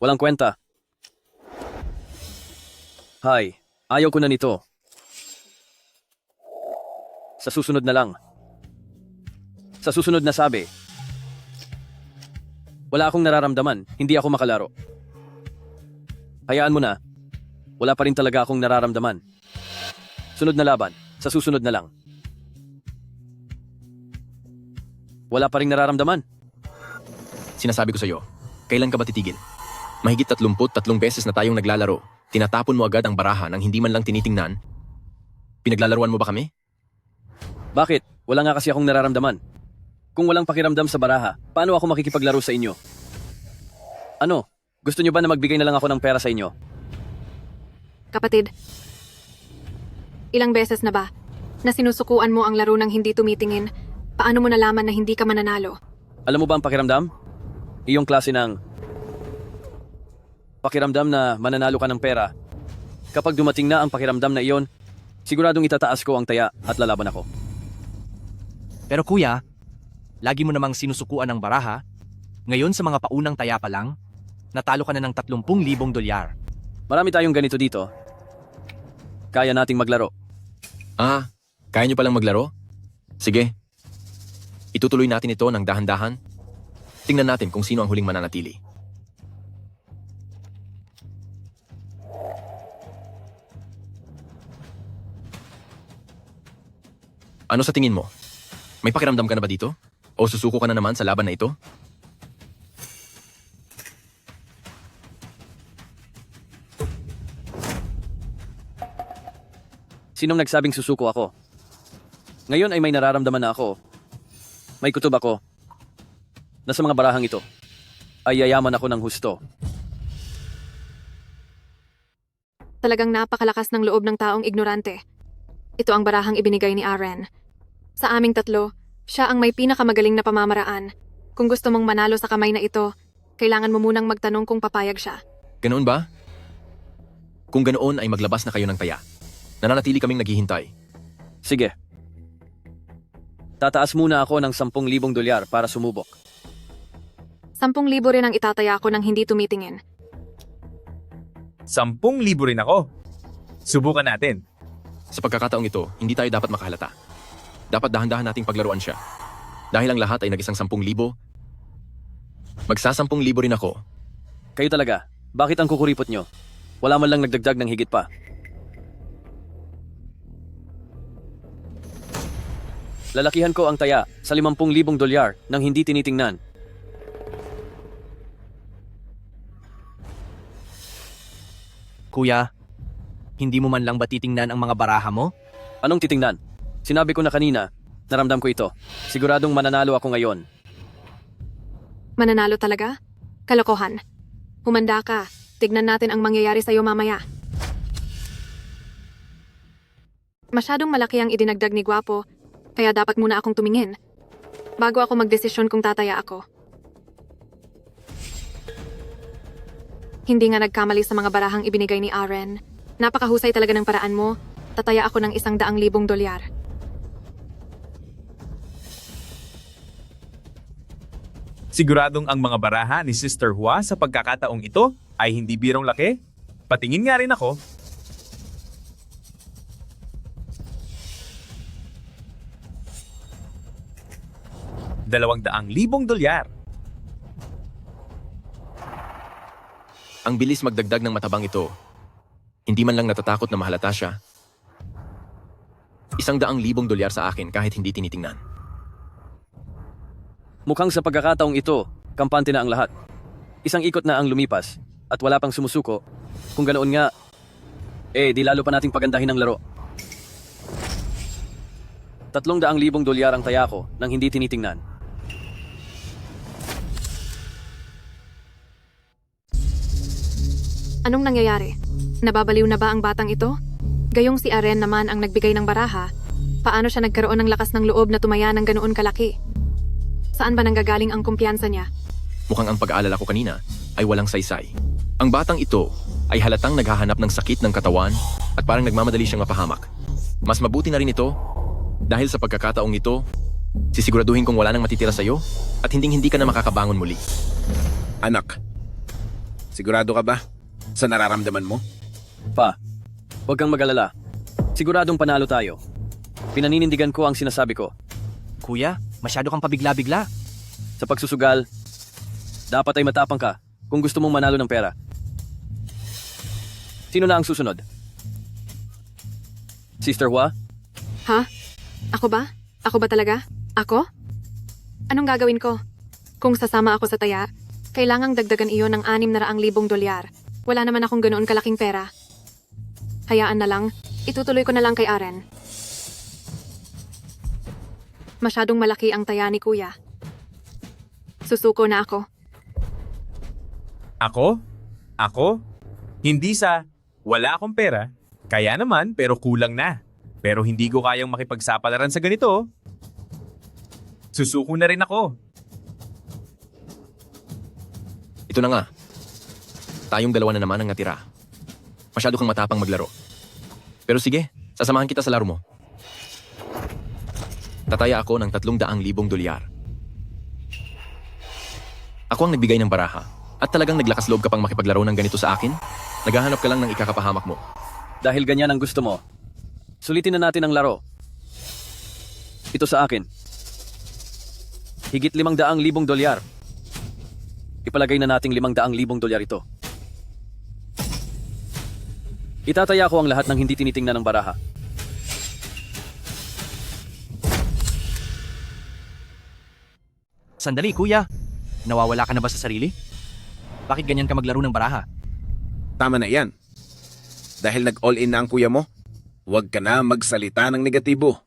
Walang kwenta. Hay, ayaw ko na nito. Sa susunod na lang. Sa susunod na sabi. Wala akong nararamdaman, hindi ako makalaro. Hayaan mo na. Wala pa rin talaga akong nararamdaman. Sunod na laban, sa susunod na lang. Wala pa rin nararamdaman. Sinasabi ko sa iyo, kailan ka ba titigil? Mahigit 33 beses na tayong naglalaro. Tinatapon mo agad ang baraha nang hindi man lang tinitingnan. Pinaglalaruan mo ba kami? Bakit? Wala nga kasi akong nararamdaman. Kung walang pakiramdam sa baraha, paano ako makikipaglaro sa inyo? Ano? Gusto nyo ba na magbigay na lang ako ng pera sa inyo? Kapatid, ilang beses na ba na sinusukuan mo ang laro ng hindi tumitingin? Paano mo nalaman na hindi ka mananalo? Alam mo ba ang pakiramdam? Iyong klase ng pakiramdam na mananalo ka ng pera. Kapag dumating na ang pakiramdam na iyon, siguradong itataas ko ang taya at lalaban ako. Pero kuya, lagi mo namang sinusukuan ng baraha. Ngayon sa mga paunang taya pa lang, natalo ka na ng $30,000. Marami tayong ganito dito. Kaya nating maglaro. Ah, kaya nyo palang maglaro? Sige. Itutuloy natin ito ng dahan-dahan. Tingnan natin kung sino ang huling mananatili. Ano sa tingin mo? May pakiramdam ka na ba dito? O susuko ka na naman sa laban na ito? Sinong nagsabing susuko ako? Ngayon ay may nararamdaman na ako. May kutob ako. Na sa mga barahang ito, ay yayaman ako ng husto. Talagang napakalakas ng loob ng taong ignorante. Ito ang barahang ibinigay ni Aren. Sa aming tatlo, siya ang may pinakamagaling na pamamaraan. Kung gusto mong manalo sa kamay na ito, kailangan mo munang magtanong kung papayag siya. Ganoon ba? Kung ganoon ay maglabas na kayo ng taya. Nananatili kaming naghihintay. Sige. Tataas muna ako ng $10,000 para sumubok. 10,000 rin ang itataya ko nang hindi tumitingin. 10,000 rin ako. Subukan natin. Sa pagkakataong ito, hindi tayo dapat makahalata. Dapat dahan-dahan nating paglaruan siya. Dahil ang lahat ay nag-isang 10,000, magsa-10,000 rin ako. Kayo talaga, bakit ang kukuripot nyo? Wala man lang nagdagdag ng higit pa. Lalakihan ko ang taya sa $50,000 nang hindi tinitingnan. Kuya, hindi mo man lang ba titingnan ang mga baraha mo? Anong titingnan? Sinabi ko na kanina, naramdam ko ito. Siguradong mananalo ako ngayon. Mananalo talaga? Kalokohan. Humanda ka. Tignan natin ang mangyayari sa'yo mamaya. Masyadong malaki ang idinagdag ni Guapo, kaya dapat muna akong tumingin bago ako magdesisyon kung tataya ako. Hindi nga nagkamali sa mga barahang ibinigay ni Aren. Napakahusay talaga ng paraan mo. Tataya ako ng $100,000. Siguradong ang mga baraha ni Sister Hua sa pagkakataong ito ay hindi birong laki? Patingin nga rin ako. $200,000. Ang bilis magdagdag ng matabang ito. Hindi man lang natatakot na mahalata siya. $100,000 sa akin kahit hindi tinitingnan. Mukhang sa pagkakataong ito, kampante na ang lahat. Isang ikot na ang lumipas at wala pang sumusuko. Kung ganoon nga, di lalo pa nating pagandahin ang laro. $300,000 ang taya ko nang hindi tinitingnan. Anong nangyayari? Nababaliw na ba ang batang ito? Gayong si Aren naman ang nagbigay ng baraha. Paano siya nagkaroon ng lakas ng loob na tumaya ng ganoon kalaki? Saan ba nanggagaling ang kumpiyansa niya? Mukhang ang pag-aalala ko kanina ay walang saysay. Ang batang ito ay halatang naghahanap ng sakit ng katawan at parang nagmamadali siyang mapahamak. Mas mabuti na rin ito dahil sa pagkakataong ito, sisiguraduhin kong wala nang matitira sa'yo at hindi ka na makakabangon muli. Anak, sigurado ka ba sa nararamdaman mo? Pa, huwag kang mag-alala. Siguradong panalo tayo. Pinaninindigan ko ang sinasabi ko. Kuya, masyado kang pabigla-bigla. Sa pagsusugal, dapat ay matapang ka kung gusto mong manalo ng pera. Sino na ang susunod? Sister Hua? Ha? Ako ba? Ako ba talaga? Ako? Anong gagawin ko? Kung sasama ako sa taya, kailangang dagdagan iyon ng $600,000. Wala naman akong ganoon kalaking pera. Hayaan na lang, itutuloy ko na lang kay Aren. Masyadong malaki ang taya ni Kuya. Susuko na ako. Ako? Hindi sa wala akong pera, kaya naman pero kulang na. Pero hindi ko kayang makipagsapalaran sa ganito. Susuko na rin ako. Ito na nga. Tayong dalawa na naman ang natira. Masyado kang matapang maglaro. Pero sige, sasamahan kita sa laro mo. Tataya ako ng $300,000. Ako ang nagbigay ng baraha. At talagang naglakas loob ka pang makipaglaro ng ganito sa akin? Naghahanap ka lang ng ikakapahamak mo. Dahil ganyan ang gusto mo, sulitin na natin ang laro. Ito sa akin. Higit $500,000. Ipalagay na nating $500,000 ito. Itataya ko ang lahat ng hindi tinitingnan ng baraha. Sandali, kuya. Nawawala ka na ba sa sarili? Bakit ganyan ka maglaro ng baraha? Tama na yan. Dahil nag-all-in na ang kuya mo, huwag ka na magsalita ng negatibo.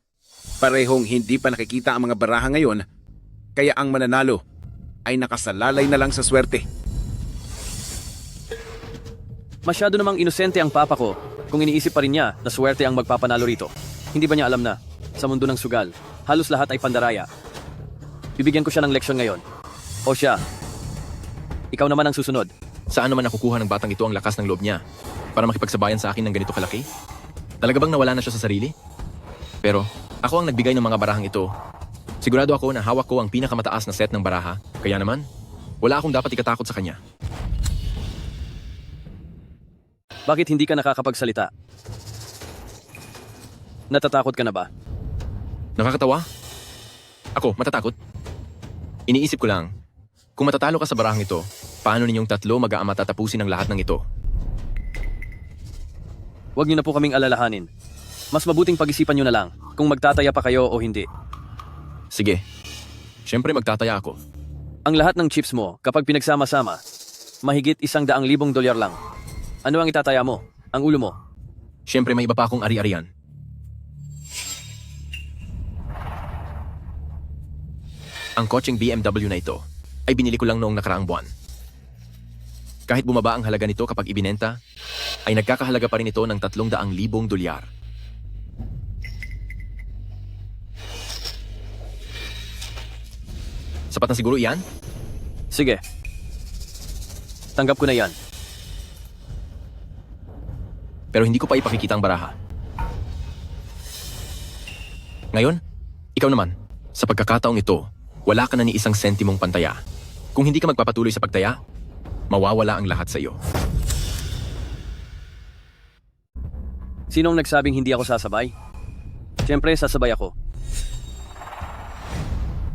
Parehong hindi pa nakikita ang mga baraha ngayon, kaya ang mananalo ay nakasalalay na lang sa swerte. Masyado namang inosente ang papa ko kung iniisip pa rin niya na swerte ang magpapanalo rito. Hindi ba niya alam na, sa mundo ng sugal, halos lahat ay pandaraya. Bibigyan ko siya ng leksyon ngayon. O siya, ikaw naman ang susunod. Saan naman nakukuha ng batang ito ang lakas ng loob niya para makipagsabayan sa akin ng ganito kalaki? Talaga bang nawala na siya sa sarili? Pero ako ang nagbigay ng mga barahang ito. Sigurado ako na hawak ko ang pinakamataas na set ng baraha, kaya naman, wala akong dapat ikatakot sa kanya. Bakit hindi ka nakakapagsalita? Natatakot ka na ba? Nakakatawa? Ako, matatakot? Iniisip ko lang, kung matatalo ka sa barahang ito, paano ninyong tatlo mag-aama tatapusin ang lahat ng ito? Huwag niyo na po kaming alalahanin. Mas mabuting pag-isipan niyo na lang kung magtataya pa kayo o hindi. Sige, syempre magtataya ako. Ang lahat ng chips mo, kapag pinagsama-sama, mahigit $100,000 lang. Ano ang itataya mo? Ang ulo mo? Syempre may iba pa akong ari-arian. Ang kotseng BMW na ito. ay binili ko lang noong nakaraang buwan. Kahit bumaba ang halaga nito kapag ibinenta, ay nagkakahalaga pa rin ito ng 300,000 dolyar. Sapat na siguro iyan? Sige. Tanggap ko na yan. Pero hindi ko pa ipakikita ang baraha. Ngayon, ikaw naman, sa pagkakataong ito, wala ka na ni isang sentimong pantaya. Kung hindi ka magpapatuloy sa pagtaya, mawawala ang lahat sa iyo. Sinong nagsabing hindi ako sasabay? Siyempre, sasabay ako.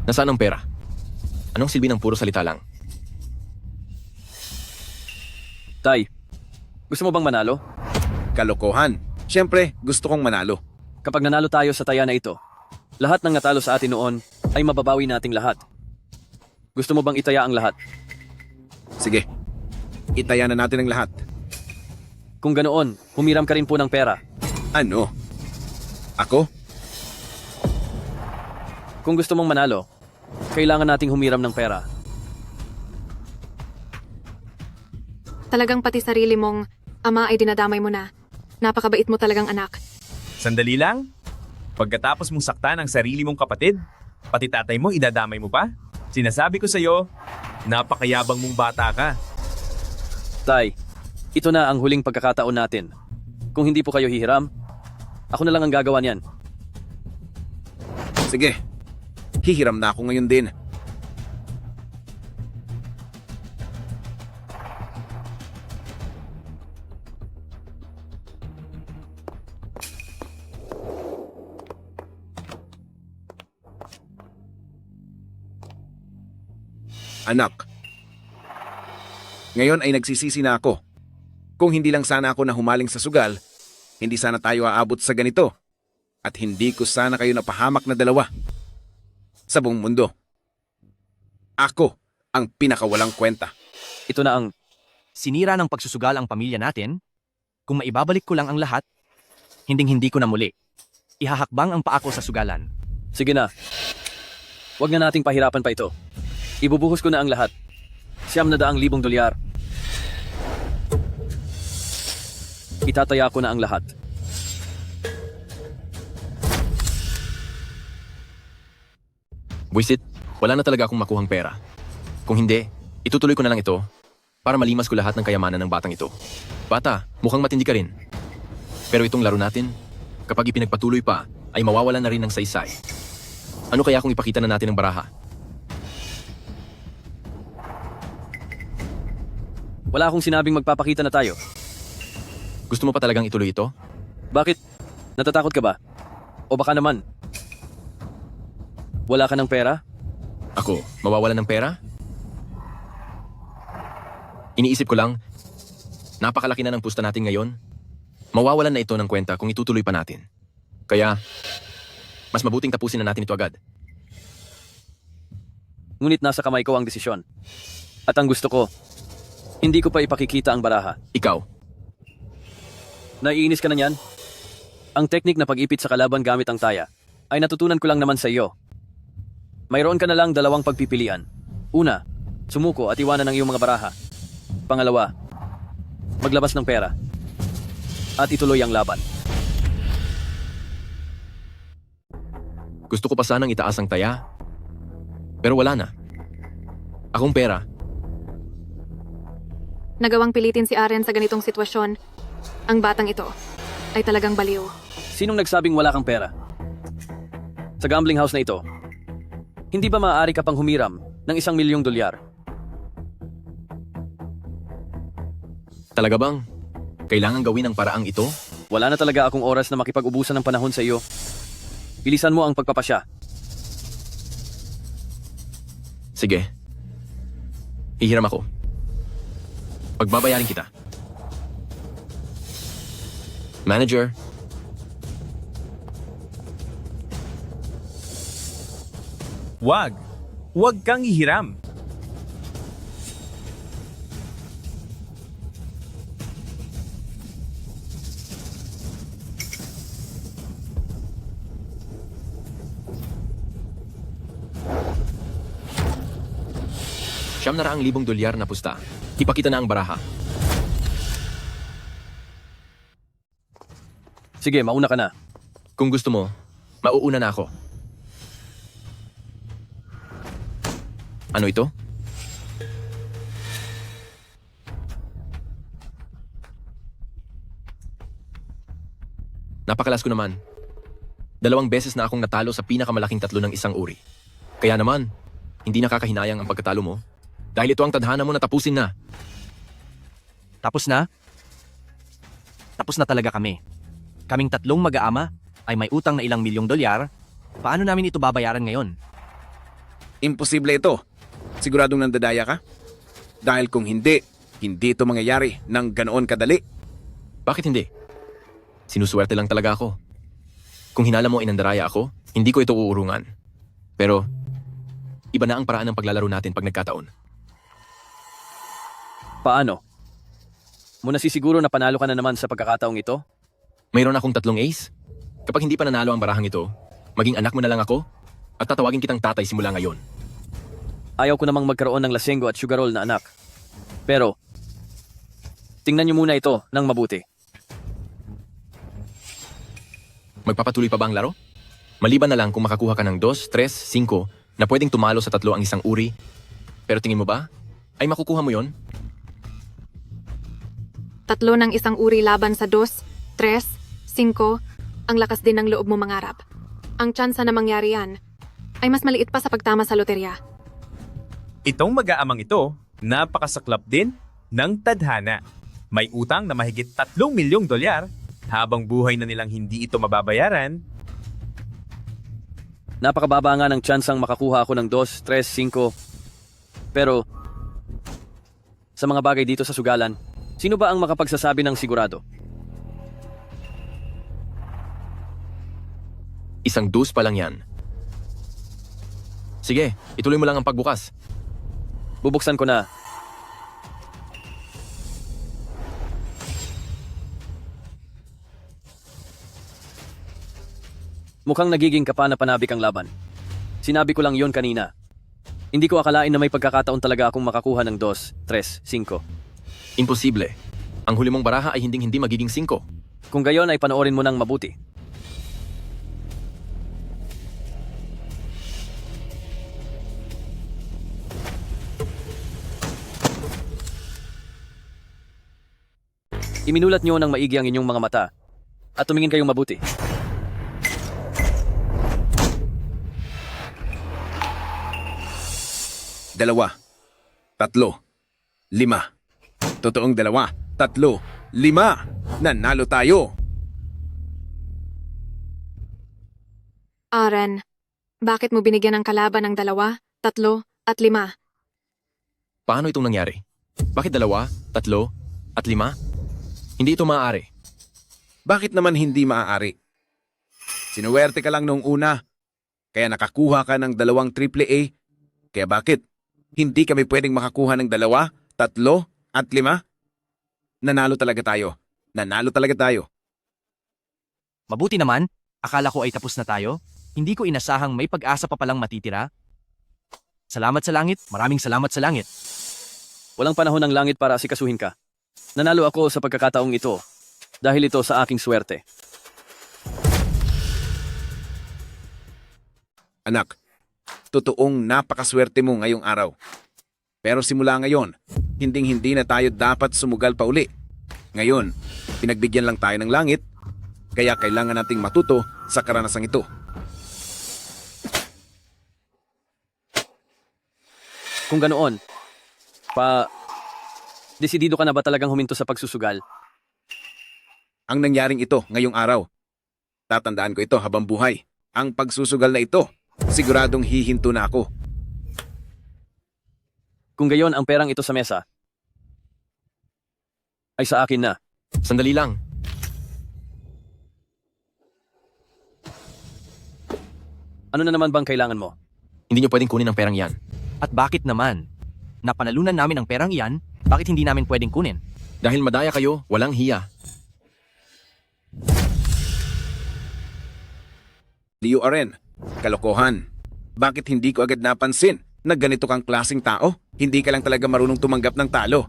Nasaan ang pera? Anong silbi ng puro salita lang? Tay, gusto mo bang manalo? Kalokohan. Siyempre, gusto kong manalo. Kapag nanalo tayo sa taya na ito, lahat ng natalo sa atin noon ay mababawi nating lahat. Gusto mo bang itaya ang lahat? Sige, itaya na natin ang lahat. Kung ganoon, humiram ka rin po ng pera. Ano? Ako? Kung gusto mong manalo, kailangan nating humiram ng pera. Talagang pati sarili mong ama ay dinadamay mo na. Napakabait mo talagang anak. Sandali lang. Pagkatapos mong saktan ang sarili mong kapatid, pati tatay mo idadamay mo pa? Sinasabi ko sa'yo, napakayabang mong bata ka. Tay, ito na ang huling pagkakataon natin. Kung hindi po kayo hihiram, ako na lang ang gagawa niyan. Sige, hihiram na ako ngayon din. Anak, ngayon ay nagsisisi na ako. Kung hindi lang sana ako na humaling sa sugal, hindi sana tayo aabot sa ganito. At hindi ko sana kayo napahamak na dalawa. Sa buong mundo. Ako ang pinakawalang kwenta. Ito na ang... Sinira ng pagsusugal ang pamilya natin. Kung maibabalik ko lang ang lahat, hinding-hindi ko na muli. Ihahakbang ang paa ko sa sugalan. Sige na. Huwag na nating pahirapan pa ito. Ibubuhos ko na ang lahat. $900,000 dolyar. Itataya ko na ang lahat. Buisit, wala na talaga akong makuhang pera. Kung hindi, itutuloy ko na lang ito para malimas ko lahat ng kayamanan ng batang ito. Bata, mukhang matindi ka rin. Pero itong laro natin, kapag ipinagpatuloy pa, ay mawawalan na rin ng saysay. Ano kaya kung ipakita na natin ang baraha? Wala akong sinabing magpapakita na tayo. Gusto mo pa talagang ituloy ito? Bakit? Natatakot ka ba? O baka naman, wala ka ng pera? Ako, mawawalan ng pera? Iniisip ko lang, napakalaki na ng pusta natin ngayon. Mawawalan na ito ng kwenta kung itutuloy pa natin. Kaya, mas mabuting tapusin na natin ito agad. Ngunit nasa kamay ko ang desisyon. At ang gusto ko, hindi ko pa ipakikita ang baraha. Ikaw, Naiinis ka na niyan? Ang teknik na pag-ipit sa kalaban gamit ang taya ay natutunan ko lang naman sa iyo. Mayroon ka na lang dalawang pagpipilian. Una, sumuko at iwanan ang iyong mga baraha. Pangalawa, maglabas ng pera. At ituloy ang laban. gusto ko pa sanang itaas ang taya. Pero wala na. Akong pera. Nagawang pilitin si Aren sa ganitong sitwasyon. Ang batang ito ay talagang baliw. Sinong nagsabing wala kang pera? Sa gambling house na ito, hindi ba maaari ka pang humiram ng $1,000,000? Talaga bang? Kailangan gawin ang paraang ito? Wala na talaga akong oras na makipag-ubusan ng panahon sa iyo. Bilisan mo ang pagpapasya. Sige. Hihiram ako. Pagbabayarin kita. Manager. Wag. Wag kang ihiram. $700,000 na pusta. Ipakita na ang baraha. Sige, mauna ka na. Kung gusto mo, mauuna na ako. Ano ito? Napakalas ko naman. 2 beses na akong natalo sa pinakamalaking tatlo ng isang uri. Kaya naman, hindi nakakahinayang ang pagkatalo mo. Dahil ito ang tadhana mo na tapusin na. Tapos na? Tapos na talaga kami. Kaming tatlong mag-aama ay may utang na ilang $1,000,000. Paano namin ito babayaran ngayon? Imposible ito. Siguradong nandadaya ka? Dahil kung hindi, hindi ito mangyayari ng ganoon kadali. Bakit hindi? Sinuswerte lang talaga ako. Kung hinala mo ay nandaraya ako, hindi ko ito uurungan. Pero, iba na ang paraan ng paglalaro natin pag nagkataon. Paano? Muna sisiguro na panalo ka na naman sa pagkakataong ito? Mayroon akong 3 ace. Kapag hindi pa nanalo ang barahang ito, maging anak mo na lang ako at tatawagin kitang tatay simula ngayon. Ayaw ko namang magkaroon ng lasenggo at sugarol na anak. Pero, tingnan niyo muna ito ng mabuti. Magpapatuloy pa ba ang laro? Maliban na lang kung makakuha ka ng 2, 3, 5 na pwedeng tumalo sa 3 ang isang uri. Pero tingin mo ba, ay makukuha mo yon? 3 ng isang uri laban sa 2, 3, 5, ang lakas din ng loob mo mangarap. Ang tsansa na mangyari yan ay mas maliit pa sa pagtama sa loterya. Itong mag-aamang ito, napakasaklap din ng tadhana. May utang na mahigit $3,000,000 habang buhay na nilang hindi ito mababayaran. Napakababa nga ng tsansang makakuha ako ng 2, 3, 5. Pero, sa mga bagay dito sa sugalan, sino ba ang makapagsasabi ng sigurado? Isang 2 pa lang yan. Sige, ituloy mo lang ang pagbukas. Bubuksan ko na. Mukhang nagiging kapana-panabik ang laban. Sinabi ko lang yon kanina. Hindi ko akalain na may pagkakataon talaga akong makakuha ng 2, 3, 5. Imposible. Ang huli mong baraha ay hindi magiging 5. Kung gayon ay panoorin mo ng mabuti. Iminulat niyo ng maigi ang inyong mga mata at tumingin kayong mabuti. Dalawa, 3, 5. Totoong 2, 3, 5. Nanalo tayo! Aren, bakit mo binigyan ng kalaban ng 2, 3, at 5? Paano itong nangyari? Bakit 2, 3, at 5? Hindi ito maaari. Bakit naman hindi maaari? Sinuwerte ka lang nung una, kaya nakakuha ka ng 2 AAA. Kaya bakit? Hindi kami pwedeng makakuha ng 2, 3, at 5? Nanalo talaga tayo. Nanalo talaga tayo. Mabuti naman, akala ko ay tapos na tayo. Hindi ko inasahang may pag-asa pa palang matitira. Salamat sa langit, maraming salamat sa langit. Walang panahon ng langit para asikasuhin ka. Nanalo ako sa pagkakataong ito dahil ito sa aking swerte. Anak, totoong napakaswerte mo ngayong araw. Pero simula ngayon, hinding-hindi na tayo dapat sumugal pa uli. Ngayon, pinagbigyan lang tayo ng langit, kaya kailangan nating matuto sa karanasang ito. Kung ganoon, desidido ka na ba talagang huminto sa pagsusugal? Ang nangyaring ito ngayong araw, tatandaan ko ito habang buhay. Ang pagsusugal na ito, siguradong hihinto na ako. Kung gayon ang perang ito sa mesa, ay sa akin na. Sandali lang. Ano na naman bang kailangan mo? Hindi niyo pwedeng kunin ang perang yan. At bakit naman? Napanalunan namin ang perang iyan, bakit hindi namin pwedeng kunin? Dahil madaya kayo, walang hiya. Liu Aren, kalokohan. Bakit hindi ko agad napansin na ganito kang klaseng tao? Hindi ka lang talaga marunong tumanggap ng talo.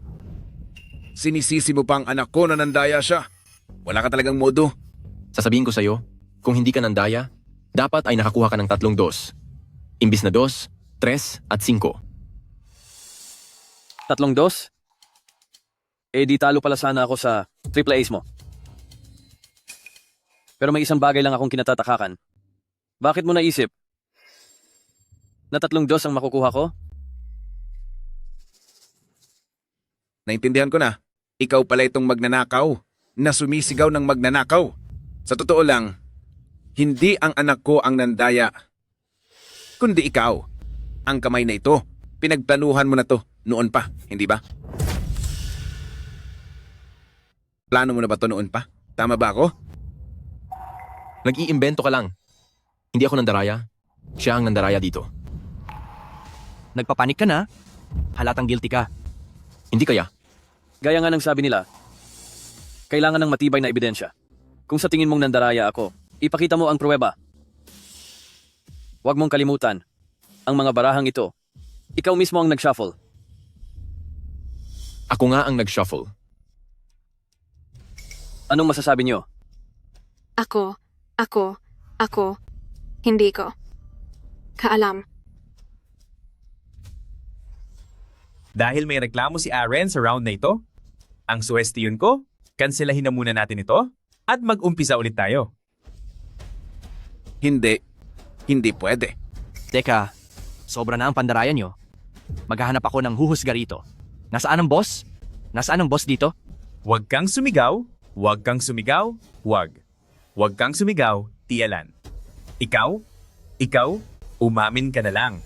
Sinisisi mo pa ang anak ko na nandaya siya. Wala ka talagang modo. Sasabihin ko sa'yo, kung hindi ka nandaya, dapat ay nakakuha ka ng 3 dos. Imbis na 2, 3 at 5. 3 dos? Eh di talo pala sana ako sa triple ace mo. Pero may isang bagay lang akong kinatatakakan. Bakit mo naisip na 3 dos ang makukuha ko? Naintindihan ko na. Ikaw pala itong magnanakaw na sumisigaw ng magnanakaw. Sa totoo lang, hindi ang anak ko ang nandaya, kundi ikaw. Ang kamay na ito, pinagplanuhan mo na to noon pa, hindi ba? Plano mo na ba to noon pa? Tama ba ako? Nag-iimbento ka lang. Hindi ako nandaraya. Siya ang nandaraya dito. Nagpapanik ka na? Halatang guilty ka. Hindi kaya? Gaya nga ng sabi nila, kailangan ng matibay na ebidensya. Kung sa tingin mong nandaraya ako, ipakita mo ang pruweba. Huwag mong kalimutan, ang mga barahang ito, ikaw mismo ang nag-shuffle. Ako nga ang nag-shuffle. Anong masasabi niyo? Ako, hindi ko. Kaalam. Dahil may reklamo si Aren sa round na ito, ang suwestiyon ko, kanselahin na muna natin ito at mag-umpisa ulit tayo. Hindi. Hindi pwede. Teka, sobra na ang pandarayan nyo. Maghahanap ako ng huhusga rito. Nasaan ang boss? Nasaan ang boss dito? Huwag kang sumigaw, huwag kang sumigaw, huwag. Huwag kang sumigaw, Tialan. Ikaw, umamin ka na lang.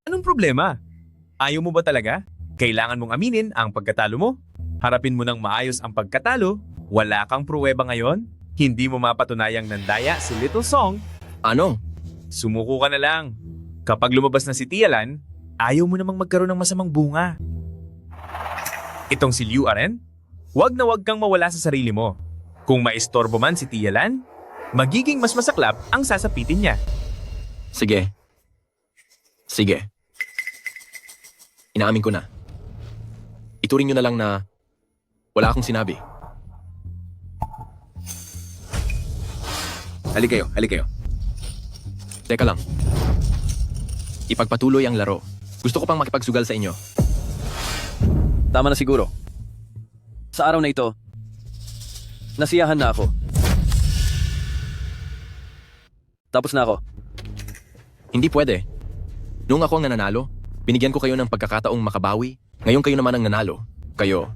Anong problema? Ayaw mo ba talaga? Kailangan mong aminin ang pagkatalo mo? Harapin mo ng maayos ang pagkatalo? Wala kang pruweba ngayon? Hindi mo mapatunayang nandaya si Little Song? Ano? Sumuko ka na lang. Kapag lumabas na si Tialan, ayaw mo namang magkaroon ng masamang bunga. Itong si Liu Aren, wag na wag kang mawala sa sarili mo. Kung maistorbo man si Tialan, magiging mas masaklap ang sasapitin niya. Sige. Inaamin ko na. Ituring nyo na lang na wala akong sinabi. Hali kayo. Teka lang. Ipagpatuloy ang laro. Gusto ko pang makipagsugal sa inyo. Tama na siguro. Sa araw na ito, nasiyahan na ako. Tapos na ako. Hindi pwede. Noong ako ang nananalo, binigyan ko kayo ng pagkakataong makabawi. Ngayon kayo naman ang nanalo. Kayo,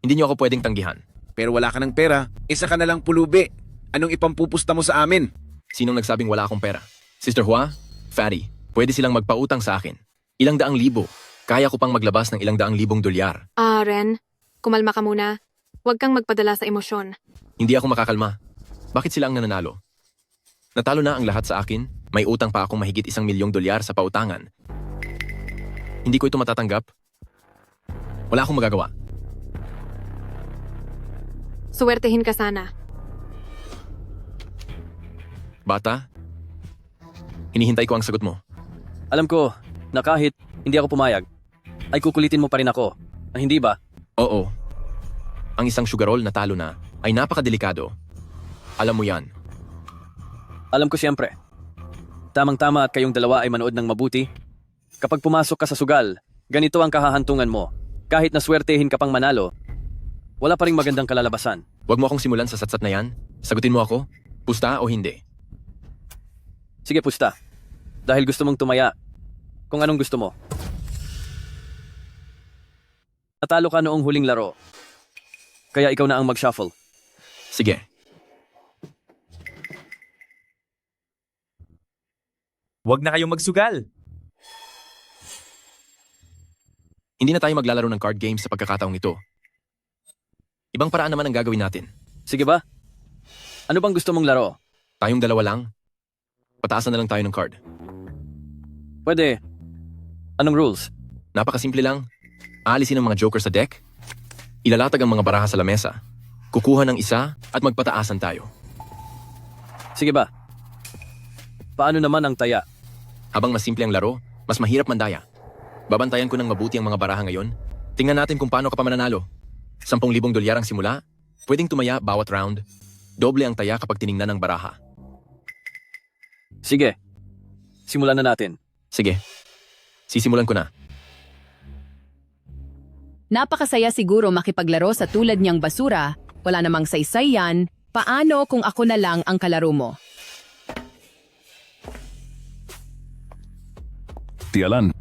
hindi niyo ako pwedeng tanggihan. Pero wala ka ng pera, isa ka na lang pulubi. Anong ipampupusta mo sa amin? Sinong nagsabing wala akong pera? Sister Hua? Fatty, pwede silang magpautang sa akin. 200,000. Kaya ko pang maglabas ng 200,000 dolyar. Ren, kumalma ka muna. Huwag kang magpadala sa emosyon. Hindi ako makakalma. Bakit sila ang nananalo? Natalo na ang lahat sa akin. May utang pa akong mahigit 1,000,000 dolyar sa pautangan. Hindi ko ito matatanggap. Wala akong magagawa. Suwertehin ka sana. Bata, hinihintay ko ang sagot mo. Alam ko na kahit hindi ako pumayag, ay kukulitin mo pa rin ako. Hindi ba? Oo. Ang isang sugarol na talo na ay napakadelikado. Alam mo yan. Alam ko siyempre. Tamang-tama at kayong dalawa ay manood ng mabuti. Kapag pumasok ka sa sugal, ganito ang kahahantungan mo. Kahit na swertehin ka pang manalo, wala pa ring magandang kalalabasan. Huwag mo akong simulan sa satsat na yan. Sagutin mo ako, pusta o hindi. Sige, pusta. Dahil gusto mong tumaya. Kung anong gusto mo. Natalo ka noong huling laro. Kaya ikaw na ang mag-shuffle. Sige. Huwag na kayong magsugal. Hindi na tayo maglalaro ng card games sa pagkakataong ito. Ibang paraan naman ang gagawin natin. Sige ba? Ano bang gusto mong laro? Tayong dalawa lang. Pataasan na lang tayo ng card. Pwede. Anong rules? Napakasimple lang. Aalisin ang mga joker sa deck. Ilalatag ang mga baraha sa lamesa. Kukuha ng isa at magpataasan tayo. Sige ba? Paano naman ang taya? Habang mas simple ang laro, mas mahirap mandaya. Babantayan ko ng mabuti ang mga baraha ngayon. Tingnan natin kung paano ka pa mananalo. 10,000 dolyar ang simula, pwedeng tumaya bawat round. Doble ang taya kapag tiningnan ang baraha. Sige, simulan na natin. Sige, sisimulan ko na. Napakasaya siguro makipaglaro sa tulad niyang basura, wala namang saysay yan, paano kung ako na lang ang kalaro mo? Tialan,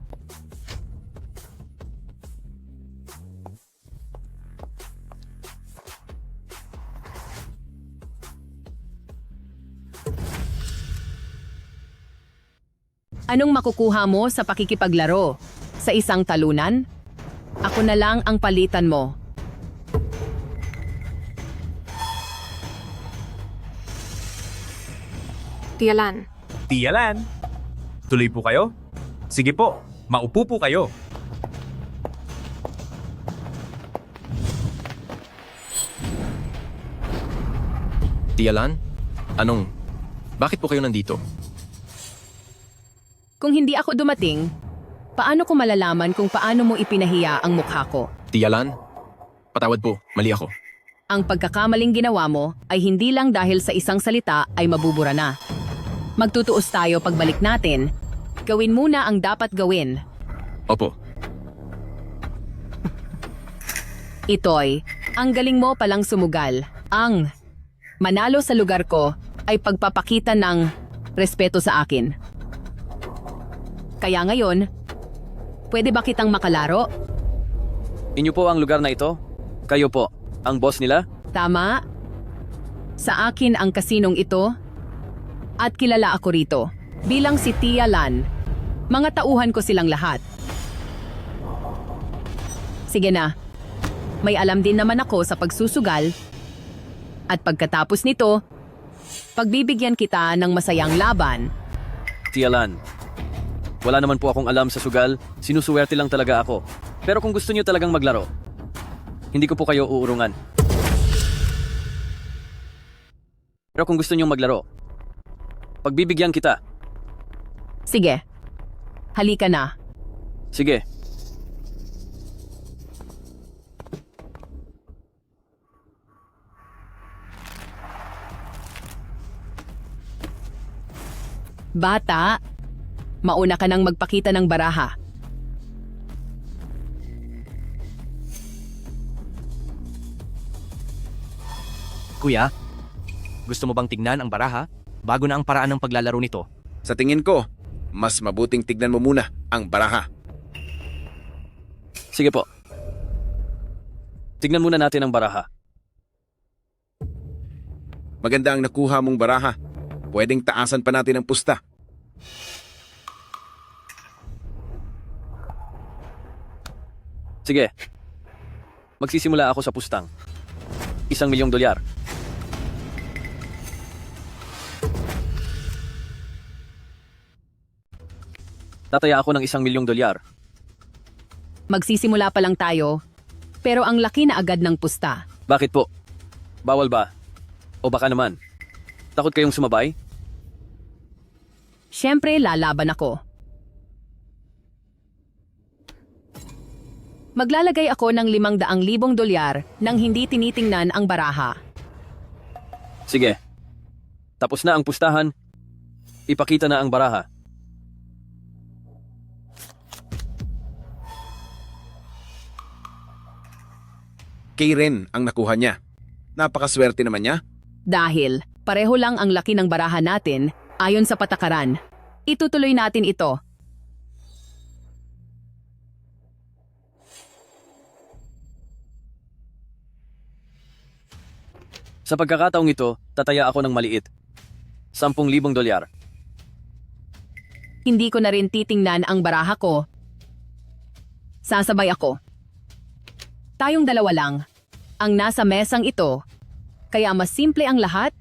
Anong makukuha mo sa pakikipaglaro? Sa isang talunan? Ako na lang ang palitan mo. Tiyalan. Tiyalan. Tuloy po kayo? Sige po, maupo po kayo. Tialan? Bakit po kayo nandito? Kung hindi ako dumating, paano ko malalaman kung paano mo ipinahiya ang mukha ko? Tialan? Patawad po, mali ako. Ang pagkakamaling ginawa mo ay hindi lang dahil sa isang salita ay mabubura na. Magtutuos tayo pagbalik natin. Gawin muna ang dapat gawin. Opo. Itoy, ang galing mo palang sumugal. Ang manalo sa lugar ko ay pagpapakita ng respeto sa akin. Kaya ngayon, pwede ba kitang makalaro? Inyo po ang lugar na ito? Kayo po, ang boss nila? Tama? Sa akin ang kasinong ito at kilala ako rito bilang si Tia Lan. Mga tauhan ko silang lahat. Sige na, may alam din naman ako sa pagsusugal at pagkatapos nito, pagbibigyan kita ng masayang laban. Tialan, wala naman po akong alam sa sugal, sinusuwerte lang talaga ako. Pero kung gusto niyo talagang maglaro, hindi ko po kayo uurungan. Pero kung gusto niyo maglaro, pagbibigyan kita. Sige, halika na. Sige. Bata, mauna ka nang magpakita ng baraha. Kuya, gusto mo bang tignan ang baraha bago na ang paraan ng paglalaro nito? Sa tingin ko, mas mabuting tignan mo muna ang baraha. Sige po. Tignan muna natin ang baraha. Maganda ang nakuha mong baraha. Pwedeng taasan pa natin ang pusta. Sige. Magsisimula ako sa pustang. 1,000,000 dolyar. Tataya ako ng 1,000,000 dolyar. Magsisimula pa lang tayo, pero ang laki na agad ng pusta. Bakit po? Bawal ba? O baka naman? Takot kayong sumabay? Siyempre, lalaban ako. Maglalagay ako ng 500,000 dolyar nang hindi tinitingnan ang baraha. Sige. Tapos na ang pustahan. Ipakita na ang baraha. Kay Ren ang nakuha niya. Napakaswerte naman niya. Dahil pareho lang ang laki ng baraha natin ayon sa patakaran. Itutuloy natin ito. Sa pagkakataong ito, tataya ako ng maliit. 10,000 dolyar. Hindi ko na rin titingnan ang baraha ko. Sasabay ako. Tayong dalawa lang ang nasa mesang ito, kaya mas simple ang lahat.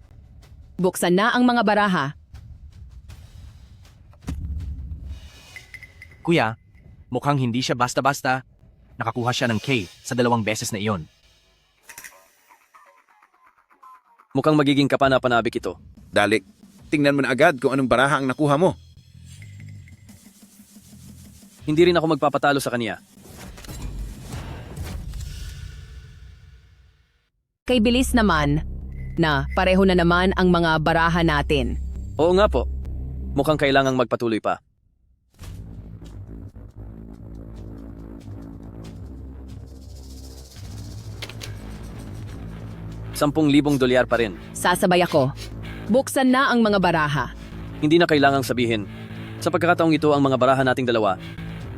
Buksan na ang mga baraha. Kuya, mukhang hindi siya basta-basta. Nakakuha siya ng K sa 2 beses na iyon. Mukhang magiging kapana-panabik ito. Dali. tingnan mo na agad kung anong baraha ang nakuha mo. Hindi rin ako magpapatalo sa kanya. Kay bilis naman na pareho na naman ang mga baraha natin. Oo nga po. Mukhang kailangang magpatuloy pa. $10,000 pa rin. Sasabay ako. Buksan na ang mga baraha. Hindi na kailangang sabihin. Sa pagkakataong ito ang mga baraha nating dalawa,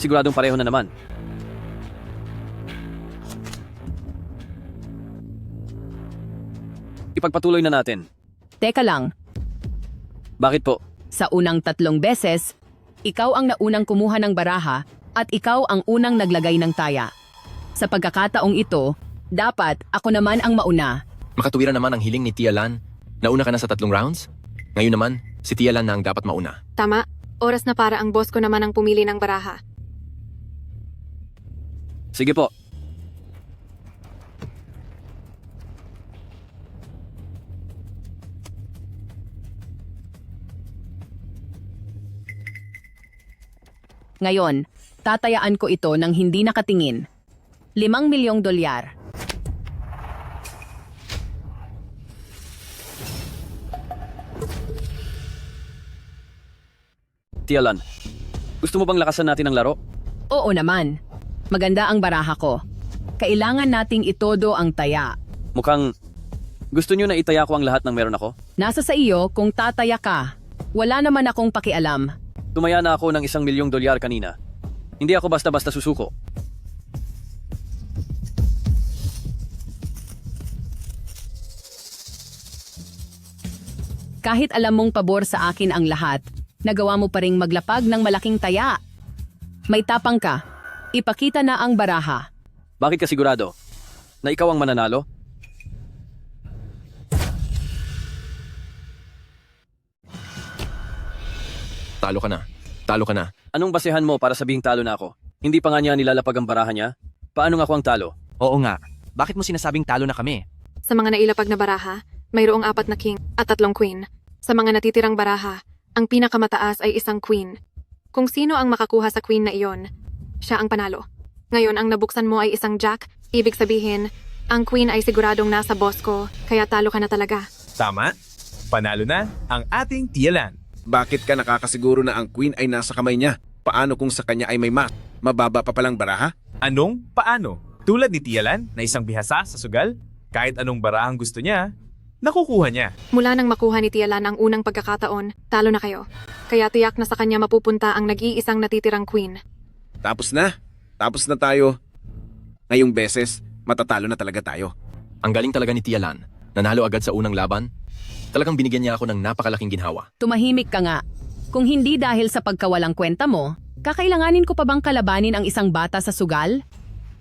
siguradong pareho na naman. Ipagpatuloy na natin. Teka lang, Bakit po? sa unang 3 beses, ikaw ang naunang kumuha ng baraha at ikaw ang unang naglagay ng taya. Sa pagkakataong ito, dapat ako naman ang mauna. Makatuwiran naman ang hiling ni Tia Lan. Nauna ka na sa 3 rounds? Ngayon naman, si Tia Lan na ang dapat mauna. Tama, oras na para ang boss ko naman ang pumili ng baraha. Sige po. Ngayon, tatayaan ko ito ng hindi nakatingin. $5 milyong. Tialan, gusto mo bang lakasan natin ang laro? Oo naman. Maganda ang baraha ko. Kailangan nating itodo ang taya. Mukhang gusto nyo na itaya ko ang lahat ng meron ako? Nasa sa iyo kung tataya ka. Wala naman akong pakialam. Tumaya na ako ng $1 milyong kanina. Hindi ako basta-basta susuko. Kahit alam mong pabor sa akin ang lahat, nagawa mo pa ring maglapag ng malaking taya. May tapang ka. Ipakita na ang baraha. Bakit ka sigurado na ikaw ang mananalo? Talo ka na. Talo ka na. Anong basehan mo para sabihing talo na ako? Hindi pa nga niya nilalapag ang baraha niya? Paano nga ako ang talo? Oo nga. Bakit mo sinasabing talo na kami? Sa mga nailapag na baraha, mayroong 4 na king at 3 queen. Sa mga natitirang baraha, ang pinakamataas ay 1 queen. Kung sino ang makakuha sa queen na iyon, siya ang panalo. Ngayon ang nabuksan mo ay 1 jack, ibig sabihin, ang queen ay siguradong nasa boss ko, kaya talo ka na talaga. Tama? Panalo na ang ating Tia Lan. Bakit ka nakakasiguro na ang queen ay nasa kamay niya? Paano kung sa kanya ay may mababa pa palang baraha? Anong paano? Tulad ni Tia Lan na isang bihasa sa sugal, kahit anong barahang gusto niya, nakukuha niya. Mula nang makuha ni Tia Lan ang unang pagkakataon, talo na kayo. Kaya tiyak na sa kanya mapupunta ang nag-iisang natitirang queen. Tapos na. Tapos na tayo. Ngayong beses, matatalo na talaga tayo. Ang galing talaga ni Tia Lan. Nanalo agad sa unang laban. Talagang binigyan niya ako ng napakalaking ginhawa. Tumahimik ka nga. Kung hindi dahil sa pagkawalang kwenta mo, kakailanganin ko pa bang kalabanin ang isang bata sa sugal?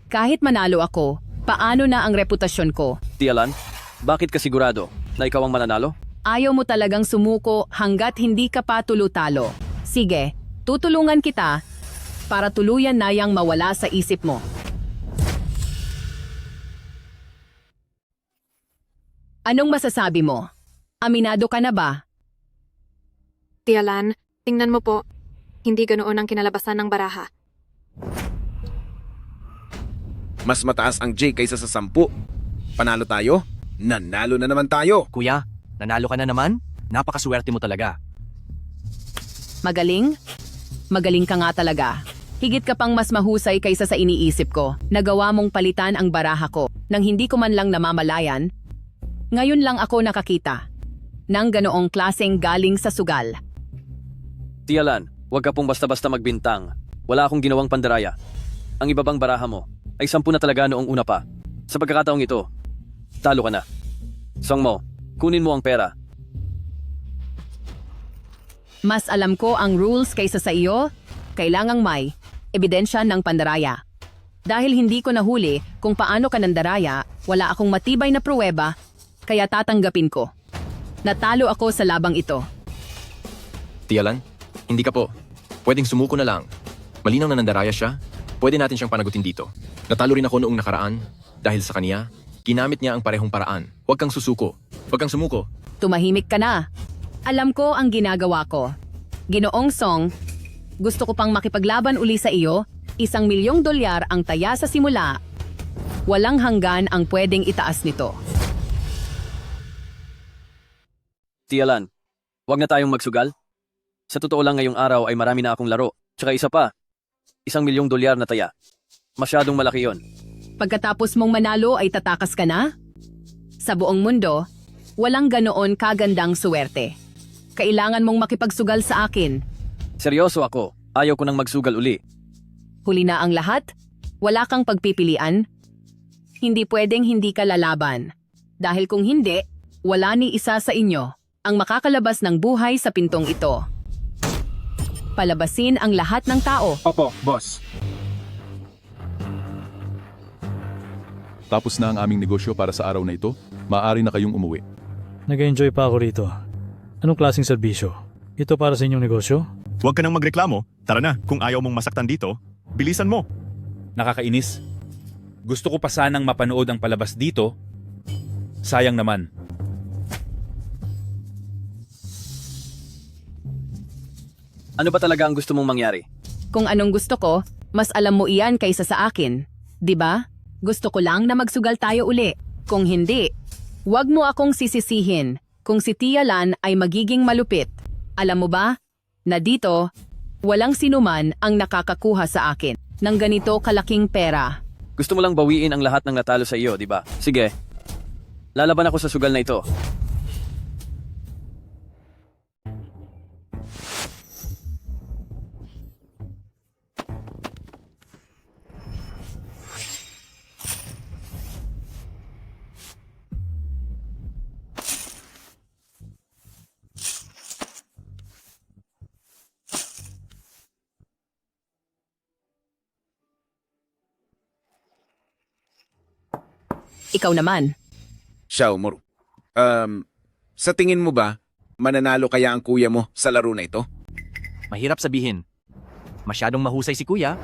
Kahit manalo ako, paano na ang reputasyon ko? Tialan, bakit ka sigurado na ikaw ang mananalo? Ayaw mo talagang sumuko hanggat hindi ka pa tulutalo. Sige, tutulungan kita para tuluyan na yang mawala sa isip mo. Anong masasabi mo? Aminado ka na ba? Tia Lan, tingnan mo po. Hindi ganoon ang kinalabasan ng baraha. Mas mataas ang J kaysa sa 10. Panalo tayo? Nanalo na naman tayo. Kuya, nanalo ka na naman? Napakaswerte mo talaga. Magaling? Magaling ka nga talaga. Higit ka pang mas mahusay kaysa sa iniisip ko. Nagawa mong palitan ang baraha ko nang hindi ko man lang namamalayan. Ngayon lang ako nakakita ng ganoong klaseng galing sa sugal. Tialan, huwag ka pong basta-basta magbintang. Wala akong ginawang pandaraya. Ang ibabang baraha mo ay 10 na talaga noong una pa. Sa pagkakataong ito, talo ka na. Song mo, kunin mo ang pera. Mas alam ko ang rules kaysa sa iyo, kailangang may ebidensya ng pandaraya. Dahil hindi ko nahuli kung paano ka nandaraya, wala akong matibay na pruweba, kaya tatanggapin ko. Natalo ako sa labang ito. Tia Lan, hindi ka po. Pwedeng sumuko na lang. Malinaw na nandaraya siya. Pwede natin siyang panagutin dito. Natalo rin ako noong nakaraan. Dahil sa kanya, ginamit niya ang parehong paraan. Huwag kang susuko. Huwag kang sumuko. Tumahimik ka na. Alam ko ang ginagawa ko. Ginoong Song, gusto ko pang makipaglaban uli sa iyo, $1,000,000 ang taya sa simula. Walang hanggan ang pwedeng itaas nito. Tiyalan, wag na tayong magsugal. Sa totoo lang ngayong araw ay marami na akong laro. Tsaka isa pa, $1,000,000 na taya. Masyadong malaki yon. Pagkatapos mong manalo ay tatakas ka na? Sa buong mundo, walang ganoon kagandang suwerte. Kailangan mong makipagsugal sa akin. Seryoso ako, ayaw ko nang magsugal uli. Huli na ang lahat? Wala kang pagpipilian? Hindi pwedeng hindi ka lalaban. Dahil kung hindi, wala ni isa sa inyo ang makakalabas ng buhay sa pintong ito. Palabasin ang lahat ng tao. Opo, boss. Tapos na ang aming negosyo para sa araw na ito. Maaari na kayong umuwi. Nag-enjoy pa ako rito. Anong klaseng serbisyo? Ito para sa inyong negosyo? Huwag ka nang magreklamo. Tara na, kung ayaw mong masaktan dito, bilisan mo. Nakakainis. Gusto ko pa sanang mapanood ang palabas dito. Sayang naman. Ano ba talaga ang gusto mong mangyari? Kung anong gusto ko, mas alam mo iyan kaysa sa akin. 'Di ba? Gusto ko lang na magsugal tayo uli. Kung hindi, huwag mo akong sisisihin kung si Tia Lan ay magiging malupit. Alam mo ba, na dito, walang sinuman ang nakakakuha sa akin ng ganito kalaking pera. Gusto mo lang bawiin ang lahat ng natalo sa iyo, di ba? Sige. Lalaban ako sa sugal na ito. Ikaw naman. Xiao Moro. Sa tingin mo ba, mananalo kaya ang kuya mo sa laro na ito? Mahirap sabihin. Masyadong mahusay si kuya,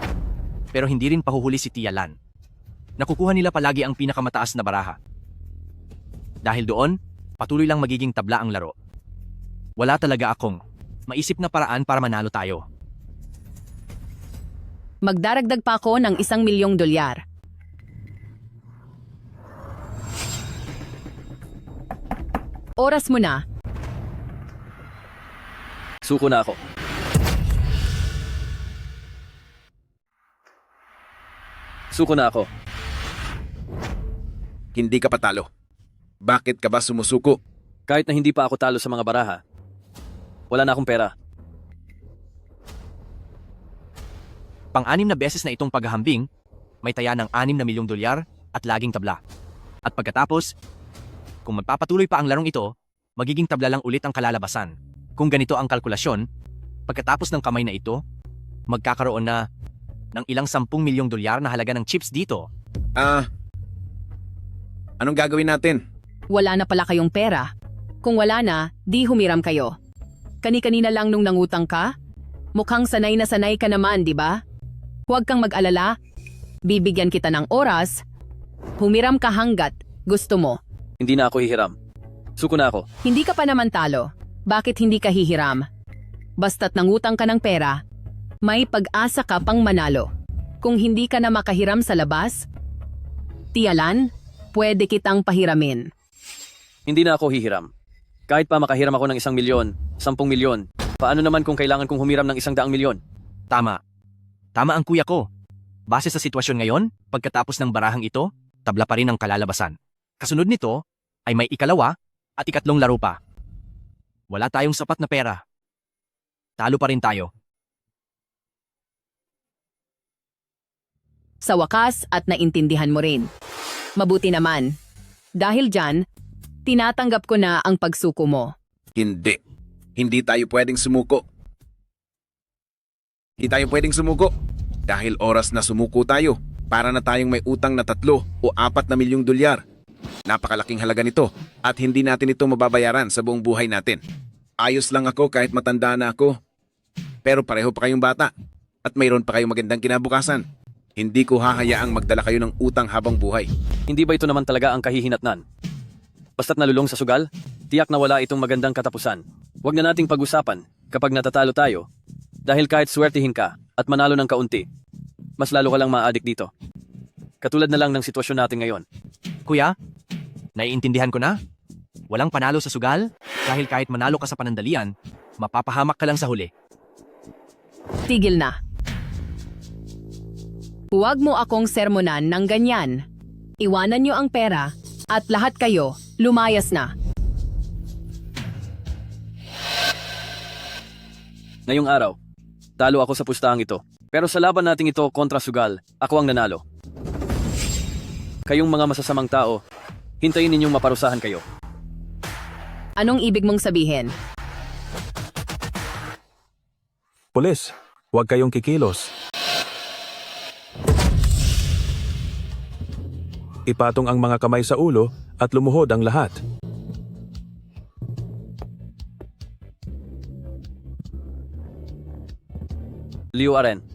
pero hindi rin pahuhuli si Tia Lan. Nakukuha nila palagi ang pinakamataas na baraha. Dahil doon, patuloy lang magiging tabla ang laro. Wala talaga akong maisip na paraan para manalo tayo. Magdaragdag pa ako ng $1,000,000. Oras mo na. Suko na ako. Suko na ako. Hindi ka patalo. Bakit ka ba sumusuko? Kahit na hindi pa ako talo sa mga baraha, wala na akong pera. Pang-6 na beses na itong paghahambing, may taya ng $6,000,000 at laging tabla. At pagkatapos, kung magpapatuloy pa ang larong ito, magiging tabla lang ulit ang kalalabasan. Kung ganito ang kalkulasyon, pagkatapos ng kamay na ito, magkakaroon na ng ilang $10,000,000 na halaga ng chips dito. Anong gagawin natin? Wala na pala kayong pera. Kung wala na, di humiram kayo. Kani-kanina lang nung nangutang ka? Mukhang sanay na sanay ka naman, di ba? Huwag kang mag-alala. Bibigyan kita ng oras. Humiram ka hanggat gusto mo. Hindi na ako hihiram. Suko na ako. Hindi ka pa naman talo. Bakit hindi ka hihiram? Basta't nangutang ka ng pera, may pag-asa ka pang manalo. Kung hindi ka na makahiram sa labas, Tia Lan, pwede kitang pahiramin. Hindi na ako hihiram. Kahit pa makahiram ako ng 1,000,000, 10,000,000, paano naman kung kailangan kong humiram ng 100,000,000? Tama. Tama ang kuya ko. Base sa sitwasyon ngayon, pagkatapos ng barahang ito, tabla pa rin ang kalalabasan. Kasunod nito ay may ikalawa at ikatlong laro pa. Wala tayong sapat na pera. Talo pa rin tayo. Sa wakas at naintindihan mo rin. Mabuti naman. Dahil dyan, tinatanggap ko na ang pagsuko mo. Hindi. Hindi tayo pwedeng sumuko. Hindi tayo pwedeng sumuko. Dahil oras na sumuko tayo, para na tayong may utang na $3 o $4 na milyong. Napakalaking halaga nito at hindi natin ito mababayaran sa buong buhay natin. Ayos lang ako kahit matanda na ako. Pero pareho pa kayong bata at mayroon pa kayong magandang kinabukasan. Hindi ko hahayaang magdala kayo ng utang habang buhay. Hindi ba ito naman talaga ang kahihinatnan? Basta't nalulong sa sugal, Tiyak na wala itong magandang katapusan. Huwag na nating pag-usapan kapag natatalo tayo. Dahil kahit swertihin ka at manalo ng kaunti, mas lalo ka lang ma-addict dito. Katulad na lang ng sitwasyon natin ngayon. Kuya, naiintindihan ko na. Walang panalo sa sugal dahil kahit manalo ka sa panandalian, mapapahamak ka lang sa huli. Tigil na. Huwag mo akong sermonan ng ganyan. Iwanan niyo ang pera at lahat kayo lumayas na. Ngayong araw, talo ako sa pustahang ito. Pero sa laban nating ito kontra sugal, ako ang nanalo. Kayong mga masasamang tao, hintayin ninyong maparusahan kayo. Anong ibig mong sabihin? Pulis, huwag kayong kikilos. Ipatong ang mga kamay sa ulo at lumuhod ang lahat. Liu Aren,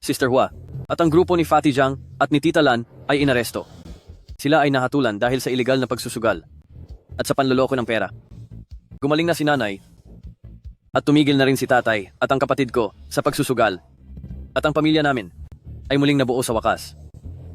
Sister Hua, at ang grupo ni Fatty Zhang at ni Tita Lan ay inaresto. Sila ay nahatulan dahil sa ilegal na pagsusugal at sa panloloko ng pera. Gumaling na si nanay at tumigil na rin si tatay at ang kapatid ko sa pagsusugal. At ang pamilya namin ay muling nabuo sa wakas.